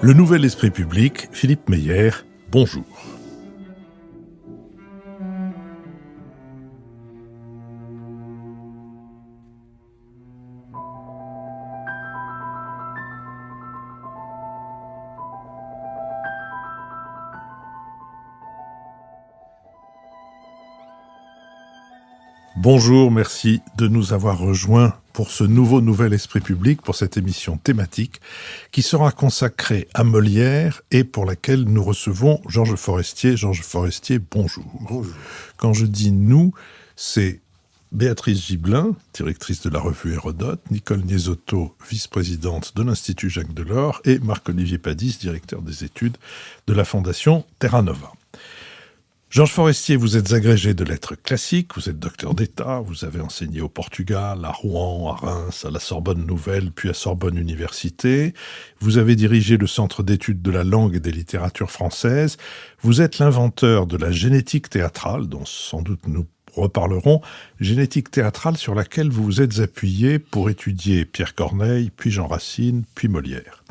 Le Nouvel Esprit Public, Philippe Meyer, bonjour. Bonjour, merci de nous avoir rejoints pour ce Nouvel Esprit Public, pour cette émission thématique qui sera consacrée à Molière et pour laquelle nous recevons Georges Forestier. Georges Forestier, bonjour. Bonjour. Quand je dis « nous », c'est Béatrice Gibelin, directrice de la revue Hérodote, Nicole Niesotto, vice-présidente de l'Institut Jacques Delors, et Marc-Olivier Padis, directeur des études de la Fondation Terra Nova. Georges Forestier, vous êtes agrégé de lettres classiques, vous êtes docteur d'État, vous avez enseigné au Portugal, à Rouen, à Reims, à la Sorbonne Nouvelle, puis à Sorbonne Université. Vous avez dirigé le Centre d'études de la langue et des littératures françaises. Vous êtes l'inventeur de la génétique théâtrale, dont sans doute nous reparlerons, génétique théâtrale sur laquelle vous vous êtes appuyé pour étudier Pierre Corneille, puis Jean Racine, puis Molière.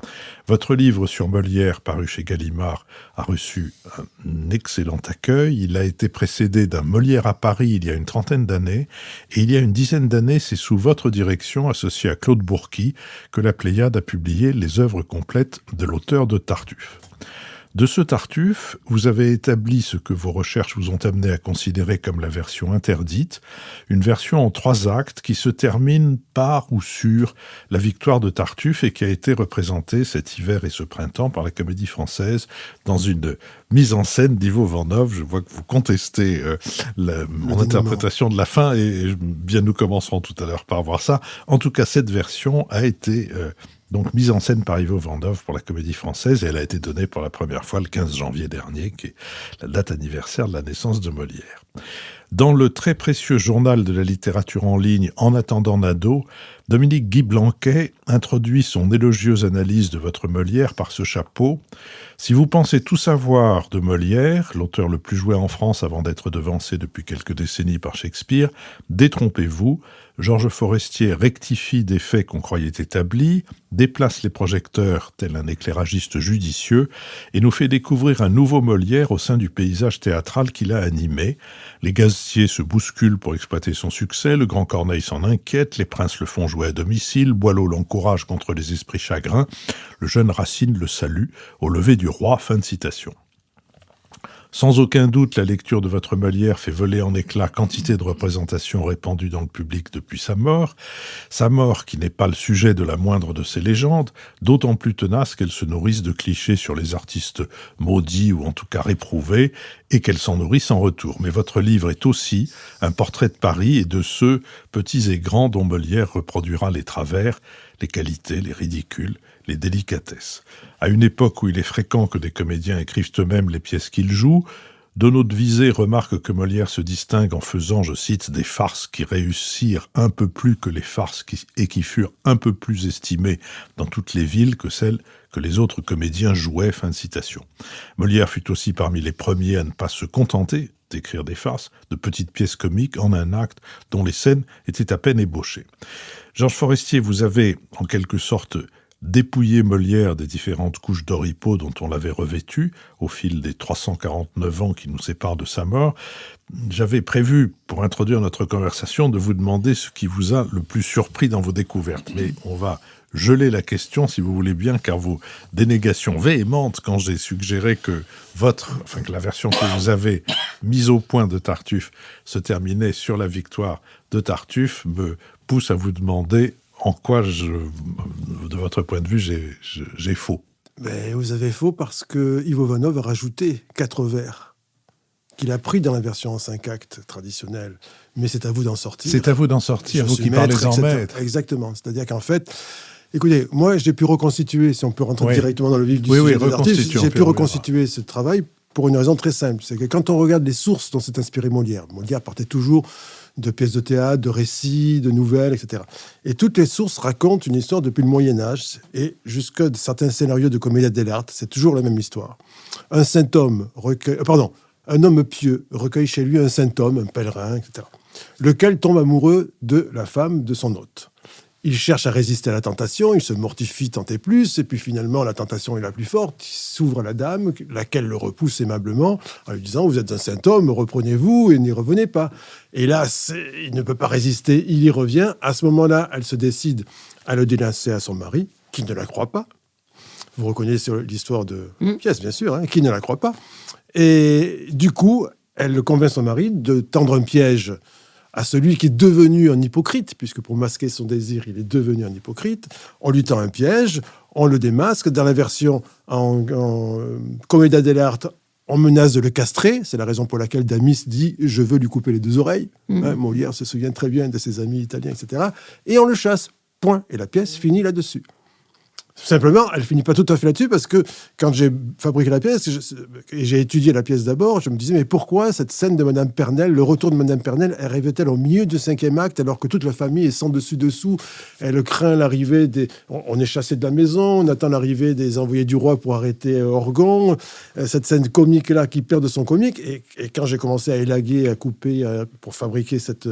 Votre livre sur Molière, paru chez Gallimard, a reçu un excellent accueil. Il a été précédé d'un Molière à Paris il y a une trentaine d'années, et il y a une dizaine d'années, c'est sous votre direction, associée à Claude Bourqui, que la Pléiade a publié les œuvres complètes de l'auteur de Tartuffe. De ce Tartuffe, vous avez établi ce que vos recherches vous ont amené à considérer comme la version interdite, une version en 3 actes qui se termine par ou sur la victoire de Tartuffe et qui a été représentée cet hiver et ce printemps par la Comédie Française dans une mise en scène d'Ivo Vanov. Je vois que vous contestez mon interprétation de la fin et bien nous commencerons tout à l'heure par voir ça. En tout cas, cette version a été donc mise en scène par Ivo Vanov pour la Comédie Française, et elle a été donnée pour la première fois le 15 janvier dernier, qui est la date anniversaire de la naissance de Molière. Dans le très précieux journal de la littérature en ligne En attendant Nado, Dominique Guy Blanquet introduit son élogieuse analyse de votre Molière par ce chapeau. Si vous pensez tout savoir de Molière, l'auteur le plus joué en France avant d'être devancé depuis quelques décennies par Shakespeare, détrompez-vous. Georges Forestier rectifie des faits qu'on croyait établis, déplace les projecteurs tel un éclairagiste judicieux et nous fait découvrir un nouveau Molière au sein du paysage théâtral qu'il a animé. Les gaziers se bousculent pour exploiter son succès, le grand Corneille s'en inquiète, les princes le font jouer à domicile, Boileau l'encourage contre les esprits chagrins, le jeune Racine le salue au lever du roi. Fin de citation. Sans aucun doute, la lecture de votre Molière fait voler en éclats quantité de représentations répandues dans le public depuis sa mort qui n'est pas le sujet de la moindre de ces légendes, d'autant plus tenace qu'elles se nourrissent de clichés sur les artistes maudits ou en tout cas réprouvés, et qu'elles s'en nourrissent en retour. Mais votre livre est aussi un portrait de Paris et de ceux, petits et grands, dont Molière reproduira les travers, les qualités, les ridicules, les délicatesses. À une époque où il est fréquent que des comédiens écrivent eux-mêmes les pièces qu'ils jouent, Donneau de Visé remarque que Molière se distingue en faisant, je cite, des farces qui réussirent un peu plus que les farces qui furent un peu plus estimées dans toutes les villes que celles que les autres comédiens jouaient, fin de citation. Molière fut aussi parmi les premiers à ne pas se contenter d'écrire des farces, de petites pièces comiques en un acte dont les scènes étaient à peine ébauchées. Georges Forestier, vous avez en quelque sorte dépouillé Molière des différentes couches d'oripeaux dont on l'avait revêtu au fil des 349 ans qui nous séparent de sa mort. J'avais prévu, pour introduire notre conversation, de vous demander ce qui vous a le plus surpris dans vos découvertes. Mais on va geler la question, si vous voulez bien, car vos dénégations véhémentes, quand j'ai suggéré que la version que vous avez mise au point de Tartuffe se terminait sur la victoire de Tartuffe, me pousse à vous demander en quoi, de votre point de vue, j'ai faux. Mais vous avez faux parce que Ivo Vanov a rajouté 4 vers qu'il a pris dans la version en 5 actes traditionnelle. Mais c'est à vous d'en sortir. C'est à vous d'en sortir, vous qui parlez en maître. Exactement. C'est-à-dire qu'en fait, écoutez, moi j'ai pu reconstituer, si on peut rentrer directement dans le vif du sujet des artistes, j'ai pu reconstituer ce travail pour une raison très simple. C'est que quand on regarde les sources dont s'est inspiré Molière partait toujours de pièces de théâtre, de récits, de nouvelles, etc. Et toutes les sources racontent une histoire depuis le Moyen-Âge et jusqu'à certains scénarios de Commedia dell'arte, c'est toujours la même histoire. Un homme pieux recueille chez lui un saint homme, un pèlerin, etc., lequel tombe amoureux de la femme de son hôte. Il cherche à résister à la tentation, il se mortifie tant et plus, et puis finalement, la tentation est la plus forte. Il s'ouvre à la dame, laquelle le repousse aimablement, en lui disant « Vous êtes un saint homme, reprenez-vous et n'y revenez pas ». Et là, il ne peut pas résister, il y revient. À ce moment-là, elle se décide à le dénoncer à son mari, qui ne la croit pas. Vous reconnaissez l'histoire de pièce, bien sûr, qui ne la croit pas. Et du coup, elle convainc son mari de tendre un piège à celui qui est devenu un hypocrite, puisque pour masquer son désir, il est devenu un hypocrite. On lui tend un piège, on le démasque. Dans la version en Commedia dell'arte, on menace de le castrer. C'est la raison pour laquelle Damis dit « je veux lui couper les 2 oreilles ». Molière se souvient très bien de ses amis italiens, etc. Et on le chasse, point. Et la pièce finit là-dessus. Simplement, elle finit pas tout à fait là-dessus parce que quand j'ai fabriqué la pièce et j'ai étudié la pièce d'abord, je me disais mais pourquoi cette scène de Madame Pernelle, le retour de Madame Pernelle, arrive-t-elle au milieu du 5e acte alors que toute la famille est sans dessus dessous. Elle craint l'arrivée des, on est chassé de la maison, on attend l'arrivée des envoyés du roi pour arrêter Orgon. Cette scène comique là qui perd de son comique et quand j'ai commencé à élaguer, à couper pour fabriquer cette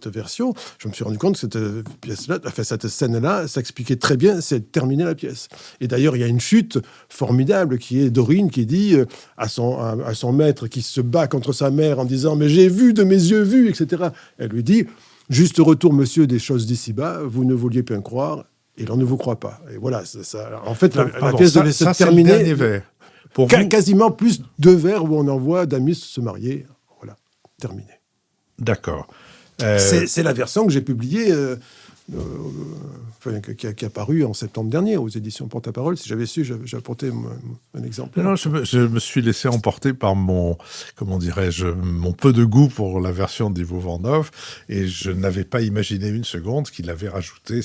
version, je me suis rendu compte que cette pièce-là, enfin cette scène-là, s'expliquait très bien, c'est terminer la pièce. Et d'ailleurs, il y a une chute formidable qui est Dorine qui dit à son maître qui se bat contre sa mère en disant « Mais j'ai vu de mes yeux vus », etc. Elle lui dit « Juste retour, monsieur, des choses d'ici-bas, vous ne vouliez pas croire, et l'on ne vous croit pas. » Et voilà, ça. En fait, la pièce devait se terminer. Pour quasiment plus 2 vers où on envoie Damis se marier. Voilà, terminé. D'accord. C'est la version que j'ai publiée... qui a paru en septembre dernier aux éditions Porte-à-Parole. Si j'avais su, j'ai apporté un exemple. Non, je me suis laissé emporter par mon peu de goût pour la version d'Ivo Vandov, et je n'avais pas imaginé une seconde qu'il avait rajouté.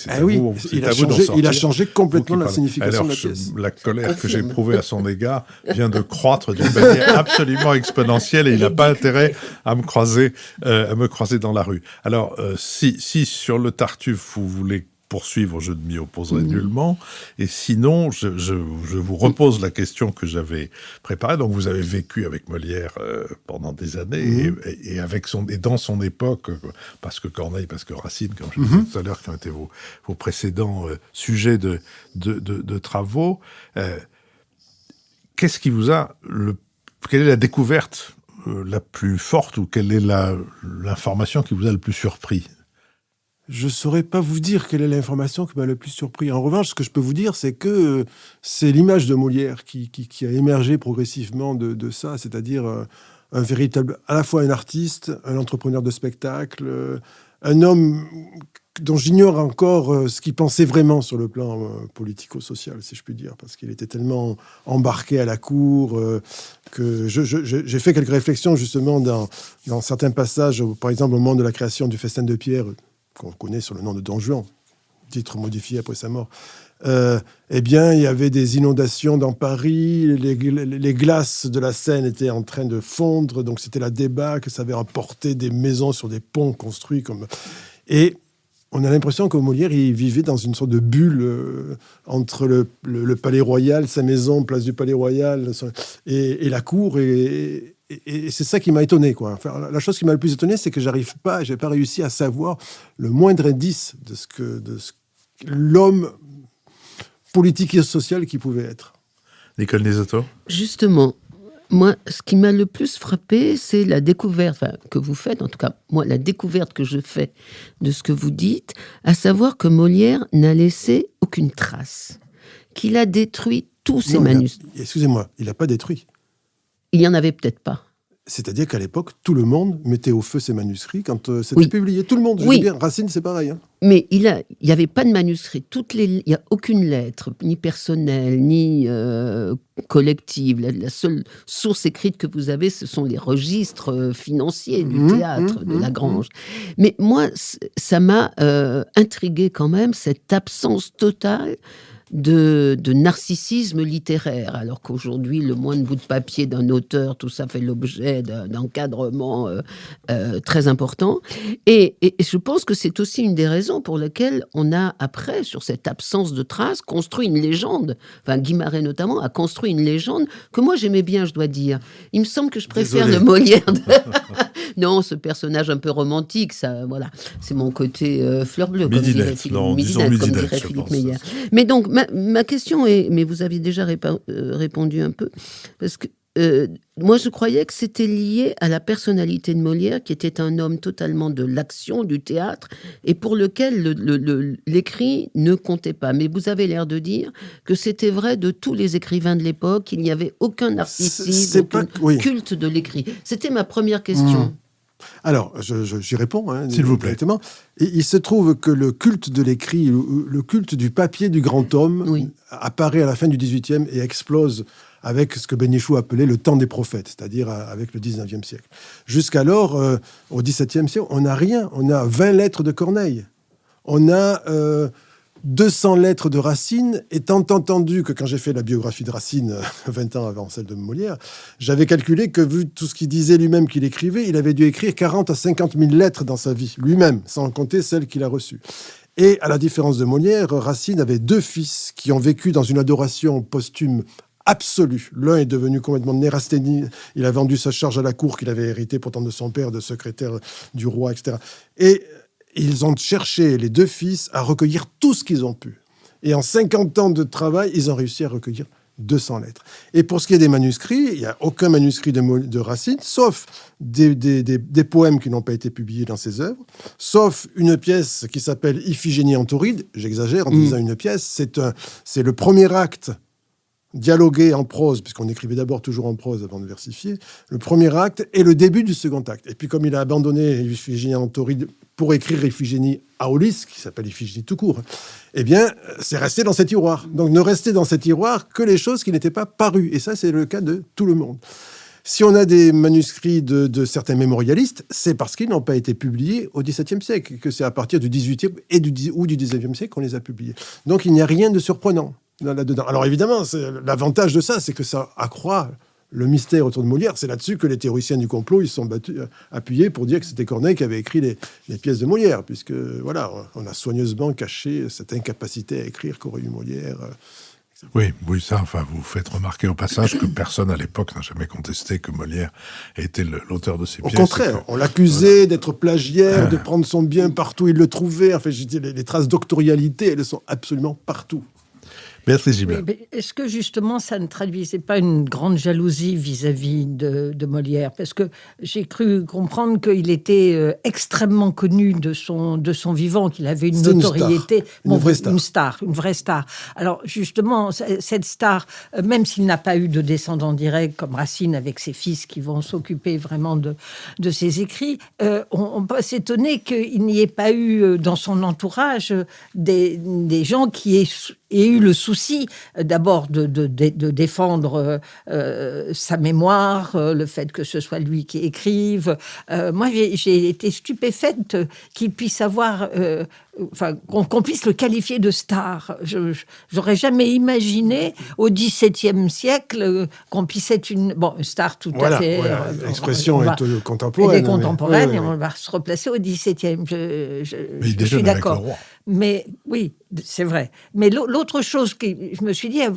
Il a changé complètement la signification de la pièce. La colère que j'ai éprouvée à son égard vient de croître d'une manière absolument exponentielle, et il n'a pas intérêt à me croiser dans la rue. Alors, si sur le Tartuffe, vous voulez poursuivre, je ne m'y opposerai nullement. Et sinon, je vous repose la question que j'avais préparée. Donc, vous avez vécu avec Molière pendant des années et dans son époque, parce que Corneille, parce que Racine, comme je disais tout à l'heure, qui ont été vos précédents sujets de travaux. Qu'est-ce qui vous a quelle est la découverte la plus forte, ou quelle est l'information qui vous a le plus surpris? Je ne saurais pas vous dire quelle est l'information qui m'a le plus surpris. En revanche, ce que je peux vous dire, c'est que c'est l'image de Molière qui a émergé progressivement de ça, c'est-à-dire un véritable, à la fois un artiste, un entrepreneur de spectacle, un homme dont j'ignore encore ce qu'il pensait vraiment sur le plan politico-social, si je puis dire, parce qu'il était tellement embarqué à la cour que j'ai fait quelques réflexions justement dans certains passages, par exemple au moment de la création du Festin de Pierre, qu'on connaît sur le nom de Don Juan, titre modifié après sa mort. Eh bien, il y avait des inondations dans Paris, les glaces de la Seine étaient en train de fondre, donc c'était la débâcle, ça avait emporté des maisons sur des ponts construits comme... Et on a l'impression que Molière, il vivait dans une sorte de bulle entre le Palais Royal, sa maison, place du Palais Royal, et la cour, et c'est ça qui m'a étonné, quoi. Enfin, la chose qui m'a le plus étonné, c'est que j'ai pas réussi à savoir le moindre indice de ce que l'homme politique et social qui pouvait être. Nicole Nesotto ? Justement, moi, ce qui m'a le plus frappé, c'est la découverte que vous faites, en tout cas, moi, la découverte que je fais de ce que vous dites, à savoir que Molière n'a laissé aucune trace, qu'il a détruit tous ses manuscrits. Excusez-moi, il n'a pas détruit. Il n'y en avait peut-être pas. C'est-à-dire qu'à l'époque, tout le monde mettait au feu ses manuscrits quand c'était publié. Tout le monde, je veux dire. Racine, c'est pareil. Hein. Mais il n'y avait pas de manuscrits. Il n'y a aucune lettre, ni personnelle, ni collective. La seule source écrite que vous avez, ce sont les registres financiers du théâtre de Lagrange. Mais moi, ça m'a intrigué quand même, cette absence totale de narcissisme littéraire, alors qu'aujourd'hui, le moindre bout de papier d'un auteur, tout ça fait l'objet d'encadrement très important. Et je pense que c'est aussi une des raisons pour lesquelles on a, après, sur cette absence de traces, construit une légende. Enfin, Guimarães notamment a construit une légende que moi j'aimais bien, je dois dire. Il me semble que je préfère le Molière. Non, ce personnage un peu romantique, ça, voilà, c'est mon côté fleur bleue, comme dirait Philippe Meyer. Mais donc, ma question est, mais vous aviez déjà répondu un peu, parce que moi, je croyais que c'était lié à la personnalité de Molière, qui était un homme totalement de l'action, du théâtre, et pour lequel l'écrit ne comptait pas. Mais vous avez l'air de dire que c'était vrai de tous les écrivains de l'époque, qu'il n'y avait aucun narcissisme, aucun culte de l'écrit. C'était ma première question. Alors, j'y réponds. S'il vous plaît. Et il se trouve que le culte de l'écrit, le culte du papier du grand homme, apparaît à la fin du XVIIIe et explose avec ce que Bénichou appelait le temps des prophètes, c'est-à-dire avec le XIXe siècle. Jusqu'alors, au XVIIe siècle, on n'a rien. On a 20 lettres de Corneille. On a 200 lettres de Racine, étant entendu que quand j'ai fait la biographie de Racine 20 ans avant celle de Molière, j'avais calculé que, vu tout ce qu'il disait lui-même qu'il écrivait, il avait dû écrire 40 à 50 000 lettres dans sa vie, lui-même, sans compter celles qu'il a reçues. Et à la différence de Molière, Racine avait 2 fils qui ont vécu dans une adoration posthume absolue. L'un est devenu complètement nérasthénie. Il a vendu sa charge à la cour qu'il avait héritée pourtant de son père, de secrétaire du roi, etc. Et ils ont cherché, les 2 fils, à recueillir tout ce qu'ils ont pu. Et en 50 ans de travail, ils ont réussi à recueillir 200 lettres. Et pour ce qui est des manuscrits, il n'y a aucun manuscrit de Racine, sauf des poèmes qui n'ont pas été publiés dans ses œuvres, sauf une pièce qui s'appelle Iphigénie en Tauride. J'exagère en disant une pièce. C'est le premier acte dialogué en prose, puisqu'on écrivait d'abord toujours en prose avant de versifier, le premier acte et le début du second acte. Et puis comme il a abandonné Iphigénie en Tauride pour écrire Iphigénie à Aulis, qui s'appelle Iphigénie tout court, eh bien, c'est resté dans cet tiroir. Donc ne restait dans cet tiroir que les choses qui n'étaient pas parues. Et ça, c'est le cas de tout le monde. Si on a des manuscrits de certains mémorialistes, c'est parce qu'ils n'ont pas été publiés au XVIIe siècle, que c'est à partir du XVIIIe ou du XIXe siècle qu'on les a publiés. Donc il n'y a rien de surprenant là-dedans. Alors évidemment, l'avantage de ça, c'est que ça accroît le mystère autour de Molière. C'est là-dessus que les théoriciens du complot, ils sont appuyés pour dire que c'était Corneille qui avait écrit les pièces de Molière, puisque voilà, on a soigneusement caché cette incapacité à écrire qu'aurait eu Molière. Oui, ça, enfin, vous faites remarquer au passage que personne à l'époque n'a jamais contesté que Molière était l'auteur de ces pièces. Au contraire, on l'accusait d'être plagiaire, de prendre son bien partout où il le trouvait. Enfin, je dis, les traces doctorialité, elles sont absolument partout. Béatrice Gibelin. Est-ce que justement ça ne traduisait pas une grande jalousie vis-à-vis de Molière? Parce que j'ai cru comprendre qu'il était extrêmement connu de son vivant, qu'il avait une notoriété, une vraie star. Alors justement, cette star, même s'il n'a pas eu de descendant direct comme Racine avec ses fils qui vont s'occuper vraiment de ses écrits, on peut s'étonner qu'il n'y ait pas eu dans son entourage des gens qui aient eu le souci d'abord de défendre sa mémoire, le fait que ce soit lui qui écrive. Moi, j'ai été stupéfaite qu'il puisse avoir... qu'on puisse le qualifier de star. J'aurais jamais imaginé au XVIIe siècle qu'on puisse être une star tout à fait... Voilà. L'expression est contemporaine. Elle est contemporaine et on va se replacer au XVIIe. Je suis d'accord. Avec le roi. Mais oui, c'est vrai. Mais l'autre chose que je me suis dit à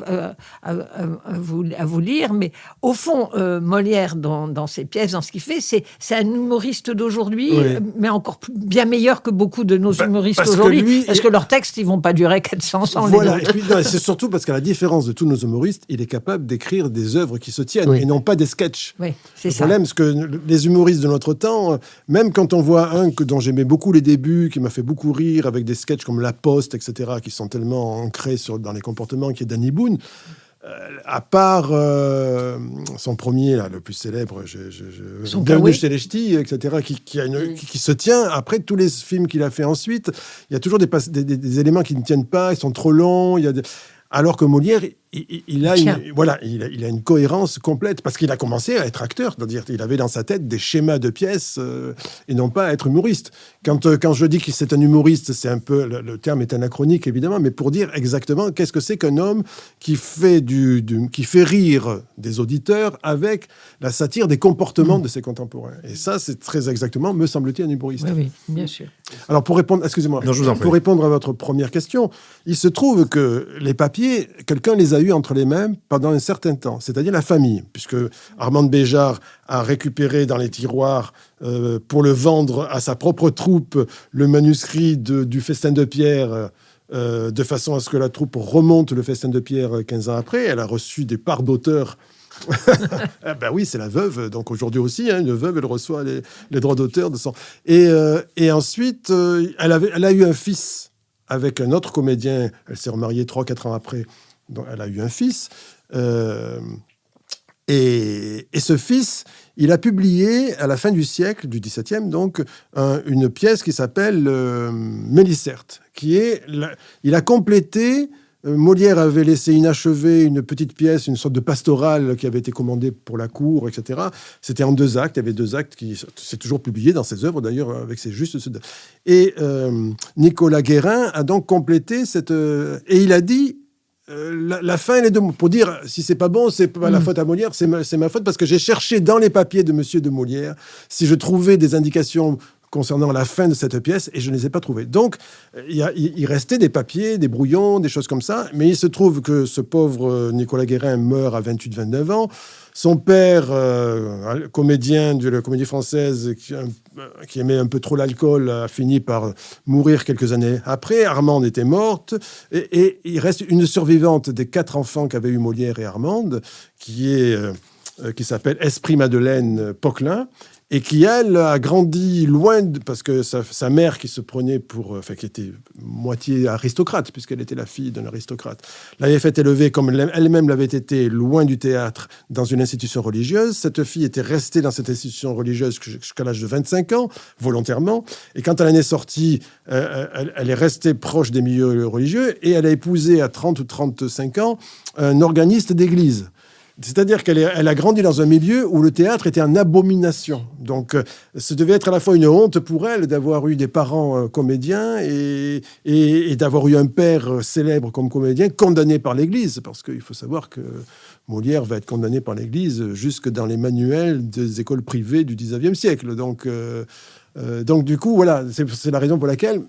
vous lire, mais au fond, Molière, dans ses pièces, dans ce qu'il fait, c'est un humoriste d'aujourd'hui, mais encore bien meilleur que beaucoup de nos humoristes aujourd'hui, parce que leurs textes, ils vont pas durer 400 ans. Voilà, et puis, c'est surtout parce qu'à la différence de tous nos humoristes, il est capable d'écrire des œuvres qui se tiennent, et non pas des sketchs. Oui, c'est ça. Le problème, c'est que les humoristes de notre temps, même quand on voit un dont j'aimais beaucoup les débuts, qui m'a fait beaucoup rire, avec des sketchs comme La Poste, etc., qui sont tellement ancrés dans les comportements, qui est Danny Boone, à part son premier, là, le plus célèbre, Bienvenue chez les Ch'tis, etc., qui se tient. Après tous les films qu'il a fait ensuite, il y a toujours des éléments qui ne tiennent pas, ils sont trop longs. Alors que Molière, il a une cohérence complète, parce qu'il a commencé à être acteur, c'est-à-dire qu'il avait dans sa tête des schémas de pièces et non pas à être humoriste. Quand je dis que c'est un humoriste, c'est un peu, le terme est anachronique évidemment, mais pour dire exactement qu'est-ce que c'est qu'un homme qui fait rire des auditeurs avec la satire des comportements de ses contemporains. Et ça, c'est très exactement, me semble-t-il, un humoriste. Oui, bien sûr. Alors pour répondre à votre première question, il se trouve que les papiers, quelqu'un les a eu entre les mains pendant un certain temps, c'est-à-dire la famille, puisque Armand Béjart a récupéré dans les tiroirs pour le vendre à sa propre troupe le manuscrit du Festin de Pierre, de façon à ce que la troupe remonte le Festin de Pierre 15 ans après. Elle a reçu des parts d'auteur. Ben oui, c'est la veuve, donc aujourd'hui aussi, une veuve, elle reçoit les droits d'auteur de son... Et ensuite, elle a eu un fils avec un autre comédien. Elle s'est remariée 3-4 ans après. Donc, elle a eu un fils. Et ce fils, il a publié, à la fin du siècle, du XVIIe, donc, une pièce qui s'appelle Mélicerte, il a complété... Molière avait laissé inachevée une petite pièce, une sorte de pastorale qui avait été commandée pour la cour, etc. C'était en 2 actes. Il y avait 2 actes qui c'est toujours publié dans ses œuvres, d'ailleurs, avec ses justes. Et Nicolas Guérin a donc complété cette... et il a dit... la fin, les 2 mots. Pour dire, si c'est pas bon, c'est pas la faute à Molière, c'est ma faute, parce que j'ai cherché dans les papiers de Monsieur de Molière si je trouvais des indications concernant la fin de cette pièce, et je ne les ai pas trouvées. Donc, il restait des papiers, des brouillons, des choses comme ça, mais il se trouve que ce pauvre Nicolas Guérin meurt à 28-29 ans. Son père, comédien de la Comédie Française, qui aimait un peu trop l'alcool, a fini par mourir quelques années après. Armande était morte, et il reste une survivante des 4 enfants qu'avaient eu Molière et Armande, qui s'appelle Esprit-Madeleine Poquelin, et qui, elle, a grandi loin, parce que sa mère, qui se prenait qui était moitié aristocrate, puisqu'elle était la fille d'un aristocrate, l'avait fait élever, comme elle-même l'avait été, loin du théâtre, dans une institution religieuse. Cette fille était restée dans cette institution religieuse jusqu'à l'âge de 25 ans, volontairement, et quand elle en est sortie, elle est restée proche des milieux religieux, et elle a épousé à 30 ou 35 ans un organiste d'église. C'est-à-dire qu'elle a grandi dans un milieu où le théâtre était en abomination. Donc, ça devait être à la fois une honte pour elle d'avoir eu des parents comédiens et d'avoir eu un père célèbre comme comédien condamné par l'Église. Parce qu'il faut savoir que Molière va être condamné par l'Église jusque dans les manuels des écoles privées du XIXe siècle. Donc, du coup, voilà, c'est la raison pour laquelle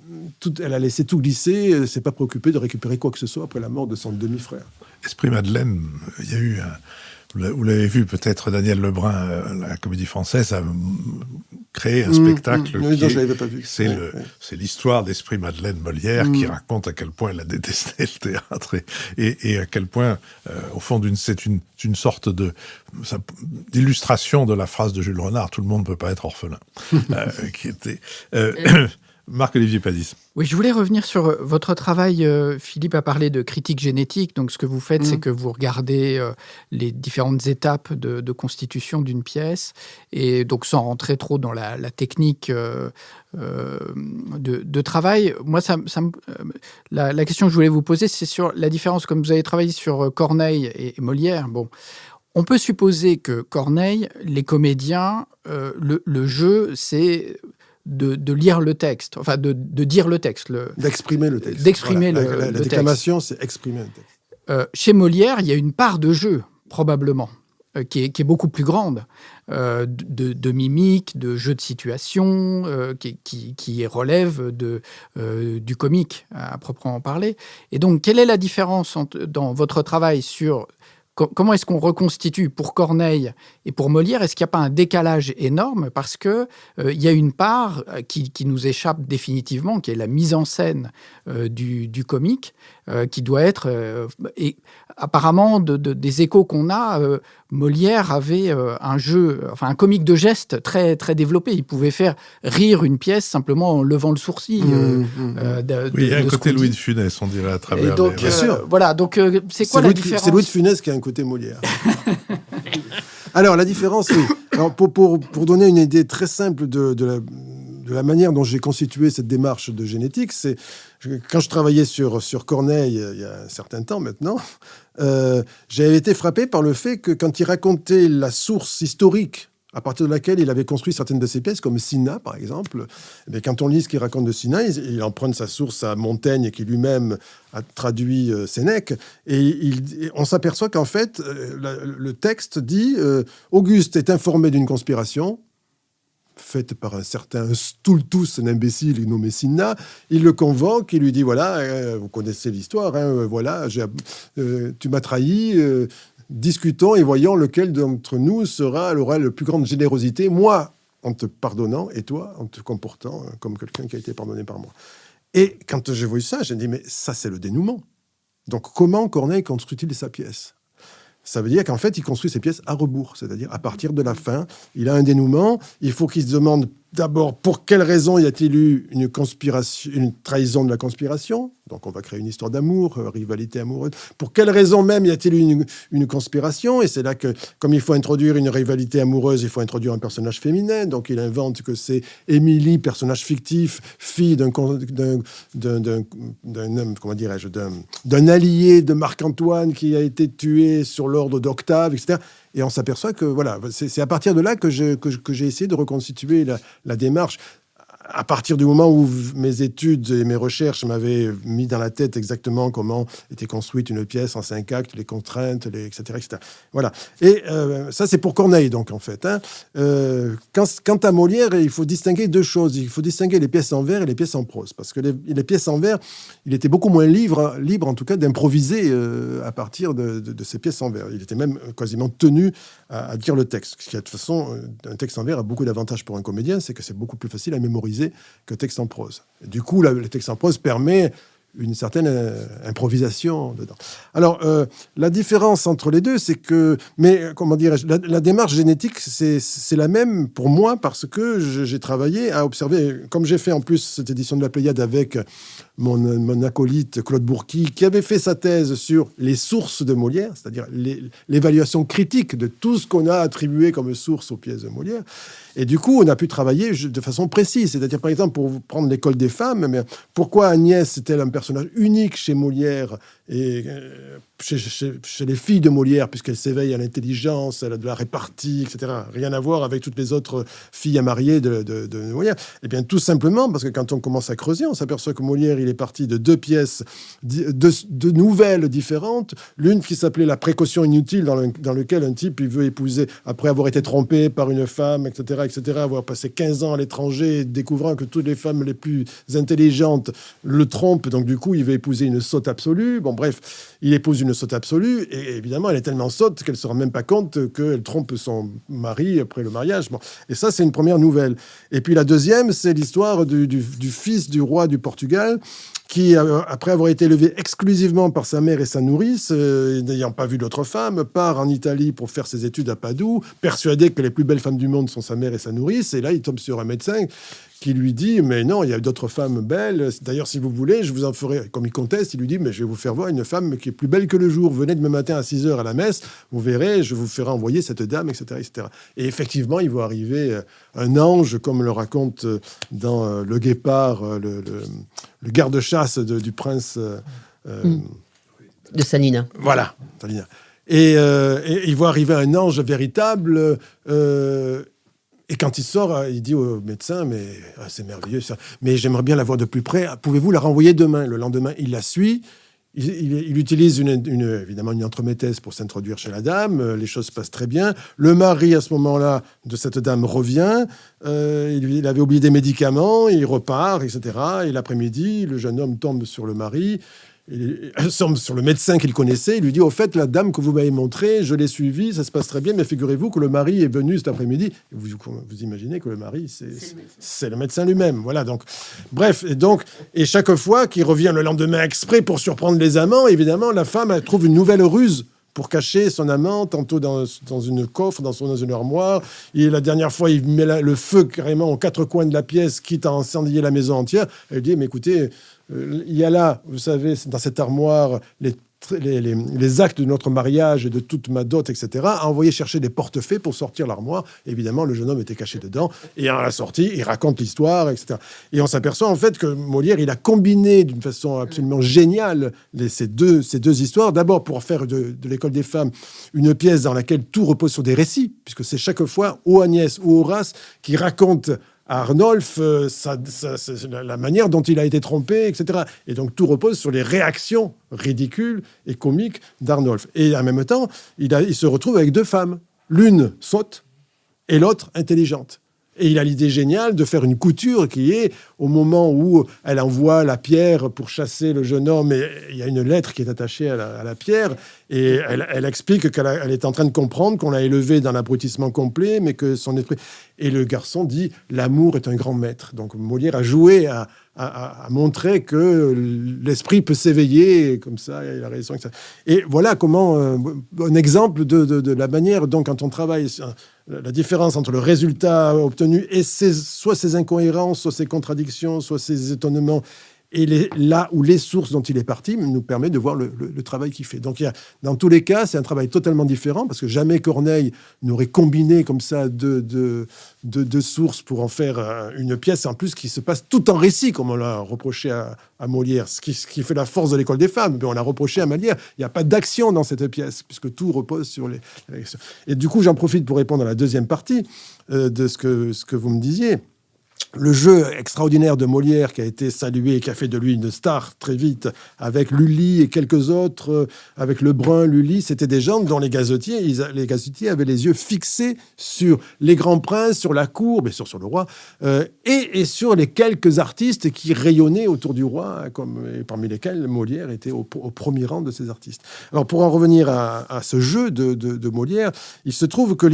elle a laissé tout glisser, elle ne s'est pas préoccupée de récupérer quoi que ce soit après la mort de son demi-frère. Esprit-Madeleine, il y a eu vous l'avez vu peut-être, Daniel Lebrun, la Comédie Française a créé un spectacle c'est l'histoire d'Esprit-Madeleine Molière qui raconte à quel point elle a détesté le théâtre et à quel point, au fond, c'est une sorte d'illustration de la phrase de Jules Renard, tout le monde ne peut pas être orphelin, qui était... Marc-Olivier Padis. Oui, je voulais revenir sur votre travail. Philippe a parlé de critique génétique. Donc, ce que vous faites, c'est que vous regardez les différentes étapes de constitution d'une pièce. Et donc, sans rentrer trop dans la technique de travail, moi, la question que je voulais vous poser, c'est sur la différence. Comme vous avez travaillé sur Corneille et Molière, bon, on peut supposer que Corneille, les comédiens, le jeu, c'est... De lire le texte, enfin de dire le texte. D'exprimer le texte. D'exprimer le texte. La déclamation, c'est exprimer le texte. Chez Molière, il y a une part de jeu, probablement, qui est beaucoup plus grande, de mimique, de jeu de situation, qui relève du comique, à proprement parler. Et donc, quelle est la différence dans votre travail sur... Comment est-ce qu'on reconstitue pour Corneille et pour Molière? Est-ce qu'il n'y a pas un décalage énorme? Parce qu'il y a une part qui nous échappe définitivement, qui est la mise en scène du comique, qui doit être... et apparemment, des échos qu'on a, Molière avait un comique de geste très, très développé. Il pouvait faire rire une pièce simplement en levant le sourcil. Il y a un côté Louis de Funès, on dirait, à travers... Donc, bien sûr. Voilà, donc c'est quoi la différence? C'est Louis de Funès qui a un côté Molière. Alors, la différence, oui. Alors, pour donner une idée très simple de de la manière dont j'ai constitué cette démarche de génétique, c'est quand je travaillais sur Corneille il y a un certain temps maintenant, j'avais été frappé par le fait que quand il racontait la source historique à partir de laquelle il avait construit certaines de ses pièces, comme Cinna, par exemple. Mais quand on lit ce qu'il raconte de Cinna, il emprunte sa source à Montaigne, qui lui-même a traduit Sénèque, et on s'aperçoit qu'en fait, le texte dit « Auguste est informé d'une conspiration », faite par un certain Stultus, un imbécile nommé Cinna. Il le convoque, il lui dit « Voilà, vous connaissez l'histoire, hein, voilà, tu m'as trahi, discutons et voyons lequel d'entre nous aura la plus grande générosité, moi en te pardonnant et toi en te comportant comme quelqu'un qui a été pardonné par moi. » Et quand j'ai vu ça, j'ai dit « Mais ça, c'est le dénouement. » Donc comment Corneille construit-il sa pièce ? Ça veut dire qu'en fait, il construit ses pièces à rebours, c'est-à-dire à partir de la fin, il a un dénouement, il faut qu'il se demande d'abord pour quelle raison y a-t-il eu une conspiration, une trahison de la conspiration. Donc on va créer une histoire d'amour, rivalité amoureuse. Pour quelle raison même y a-t-il eu une conspiration ? Et c'est là que, comme il faut introduire une rivalité amoureuse, il faut introduire un personnage féminin. Donc il invente que c'est Émilie, personnage fictif, fille d'un allié de Marc-Antoine qui a été tué sur l'ordre d'Octave, etc. Et on s'aperçoit que voilà, c'est à partir de là que j'ai essayé de reconstituer la démarche. À partir du moment où mes études et mes recherches m'avaient mis dans la tête exactement comment était construite une pièce en 5 actes, les contraintes, etc., etc. Voilà. Et ça, c'est pour Corneille, donc, en fait. Hein. Quant à Molière, il faut distinguer deux choses. Il faut distinguer les pièces en vers et les pièces en prose. Parce que les pièces en vers, il était beaucoup moins libre en tout cas, d'improviser à partir de ces pièces en vers. Il était même quasiment tenu à dire le texte. Ce qui, de toute façon, un texte en vers a beaucoup d'avantages pour un comédien, c'est que c'est beaucoup plus facile à mémoriser que texte en prose. Et du coup, le texte en prose permet une certaine improvisation dedans. Alors, la différence entre les deux, c'est que... Mais, comment dirais-je, la démarche génétique, c'est la même pour moi parce que j'ai travaillé à observer, comme j'ai fait en plus cette édition de la Pléiade avec mon acolyte Claude Bourqui, qui avait fait sa thèse sur les sources de Molière, c'est-à-dire l'évaluation critique de tout ce qu'on a attribué comme source aux pièces de Molière. Et du coup, on a pu travailler de façon précise. C'est-à-dire, par exemple, pour prendre l'école des femmes, mais pourquoi Agnès est-elle un personnage unique chez Molière et chez les filles de Molière, puisqu'elle s'éveille à l'intelligence, elle a de la répartie, etc. Rien à voir avec toutes les autres filles à marier de Molière. Eh bien, tout simplement, parce que quand on commence à creuser, on s'aperçoit que Molière, il est parti de deux pièces, de nouvelles différentes. L'une qui s'appelait La précaution inutile, dans lequel un type, il veut épouser, après avoir été trompé par une femme, etc., avoir passé 15 ans à l'étranger, découvrant que toutes les femmes les plus intelligentes le trompent, donc du coup, il veut épouser une sotte absolue. Bon, bref, il épouse une sotte absolue, et évidemment, elle est tellement sotte qu'elle ne se rend même pas compte qu'elle trompe son mari après le mariage. Bon. Et ça, c'est une première nouvelle. Et puis la deuxième, c'est l'histoire du fils du roi du Portugal, qui, après avoir été élevé exclusivement par sa mère et sa nourrice, n'ayant pas vu d'autres femmes, part en Italie pour faire ses études à Padoue, persuadé que les plus belles femmes du monde sont sa mère et sa nourrice, et là, il tombe sur un médecin qui lui dit « Mais non, il y a d'autres femmes belles. D'ailleurs, si vous voulez, je vous en ferai... » Comme il conteste, il lui dit « Mais je vais vous faire voir une femme qui est plus belle que le jour. Venez demain matin à 6h à la messe, vous verrez, je vous ferai envoyer cette dame, etc. etc. » Et effectivement, il va arriver un ange, comme le raconte dans Le Guépard, le garde-chasse du prince... de Salina. Voilà, Salina. Et il voit arriver un ange véritable... Et quand il sort, il dit au médecin, mais c'est merveilleux ça, mais j'aimerais bien la voir de plus près. Pouvez-vous la renvoyer demain ? Le lendemain, il la suit. Il utilise évidemment une entremetèse pour s'introduire chez la dame. Les choses se passent très bien. Le mari, à ce moment-là, de cette dame revient. Il avait oublié des médicaments. Il repart, etc. Et l'après-midi, le jeune homme tombe sur le mari. Il tombe sur le médecin qu'il connaissait, il lui dit « Au fait, la dame que vous m'avez montrée, je l'ai suivie, ça se passe très bien, mais figurez-vous que le mari est venu cet après-midi. » Vous imaginez que le mari, c'est le médecin lui-même. Voilà, donc, bref, et chaque fois qu'il revient le lendemain exprès pour surprendre les amants, évidemment, la femme elle trouve une nouvelle ruse pour cacher son amant, tantôt dans une coffre, dans une armoire. Et la dernière fois, il met le feu carrément aux 4 coins de la pièce, quitte à incendier la maison entière. Elle dit « Mais écoutez... il y a là, vous savez, dans cette armoire, les actes de notre mariage et de toute ma dot, etc., a envoyé chercher des portefaix pour sortir l'armoire. Évidemment, le jeune homme était caché dedans. Et à la sortie, il raconte l'histoire, etc. Et on s'aperçoit en fait que Molière, il a combiné d'une façon absolument géniale ces deux histoires. D'abord, pour faire de l'École des femmes une pièce dans laquelle tout repose sur des récits, puisque c'est chaque fois ou Agnès ou Horace qui racontent à Arnolphe la manière dont il a été trompé, etc. Et donc tout repose sur les réactions ridicules et comiques d'Arnolphe. Et en même temps, il se retrouve avec deux femmes. L'une sotte et l'autre intelligente. Et il a l'idée géniale de faire une couture qui est, au moment où elle envoie la pierre pour chasser le jeune homme, et il y a une lettre qui est attachée à la pierre, et elle explique qu'elle est en train de comprendre qu'on l'a élevé dans l'abrutissement complet, mais que son esprit... Et le garçon dit « L'amour est un grand maître ». Donc Molière a joué à montrer que l'esprit peut s'éveiller, comme ça, il a raison. Et voilà comment, un exemple de la manière dont, quand on travaille, la différence entre le résultat obtenu et soit ses incohérences, soit ses contradictions, soit ses étonnements, et là où les sources dont il est parti nous permet de voir le travail qu'il fait. Donc, dans tous les cas, c'est un travail totalement différent, parce que jamais Corneille n'aurait combiné comme ça deux sources pour en faire une pièce, en plus, qui se passe tout en récit, comme on l'a reproché à Molière, ce qui fait la force de l'École des femmes. Mais on l'a reproché à Molière. Il n'y a pas d'action dans cette pièce, puisque tout repose sur les... Et du coup, j'en profite pour répondre à la deuxième partie de ce que vous me disiez. Le jeu extraordinaire de Molière, qui a été salué et qui a fait de lui une star très vite, avec Lully et quelques autres, avec Lebrun, Lully, c'était des gens dont les gazetiers avaient les yeux fixés sur les grands princes, sur la cour, bien sûr sur le roi, et sur les quelques artistes qui rayonnaient autour du roi, et parmi lesquels Molière était au premier rang de ces artistes. Alors pour en revenir à ce jeu de Molière, il se trouve que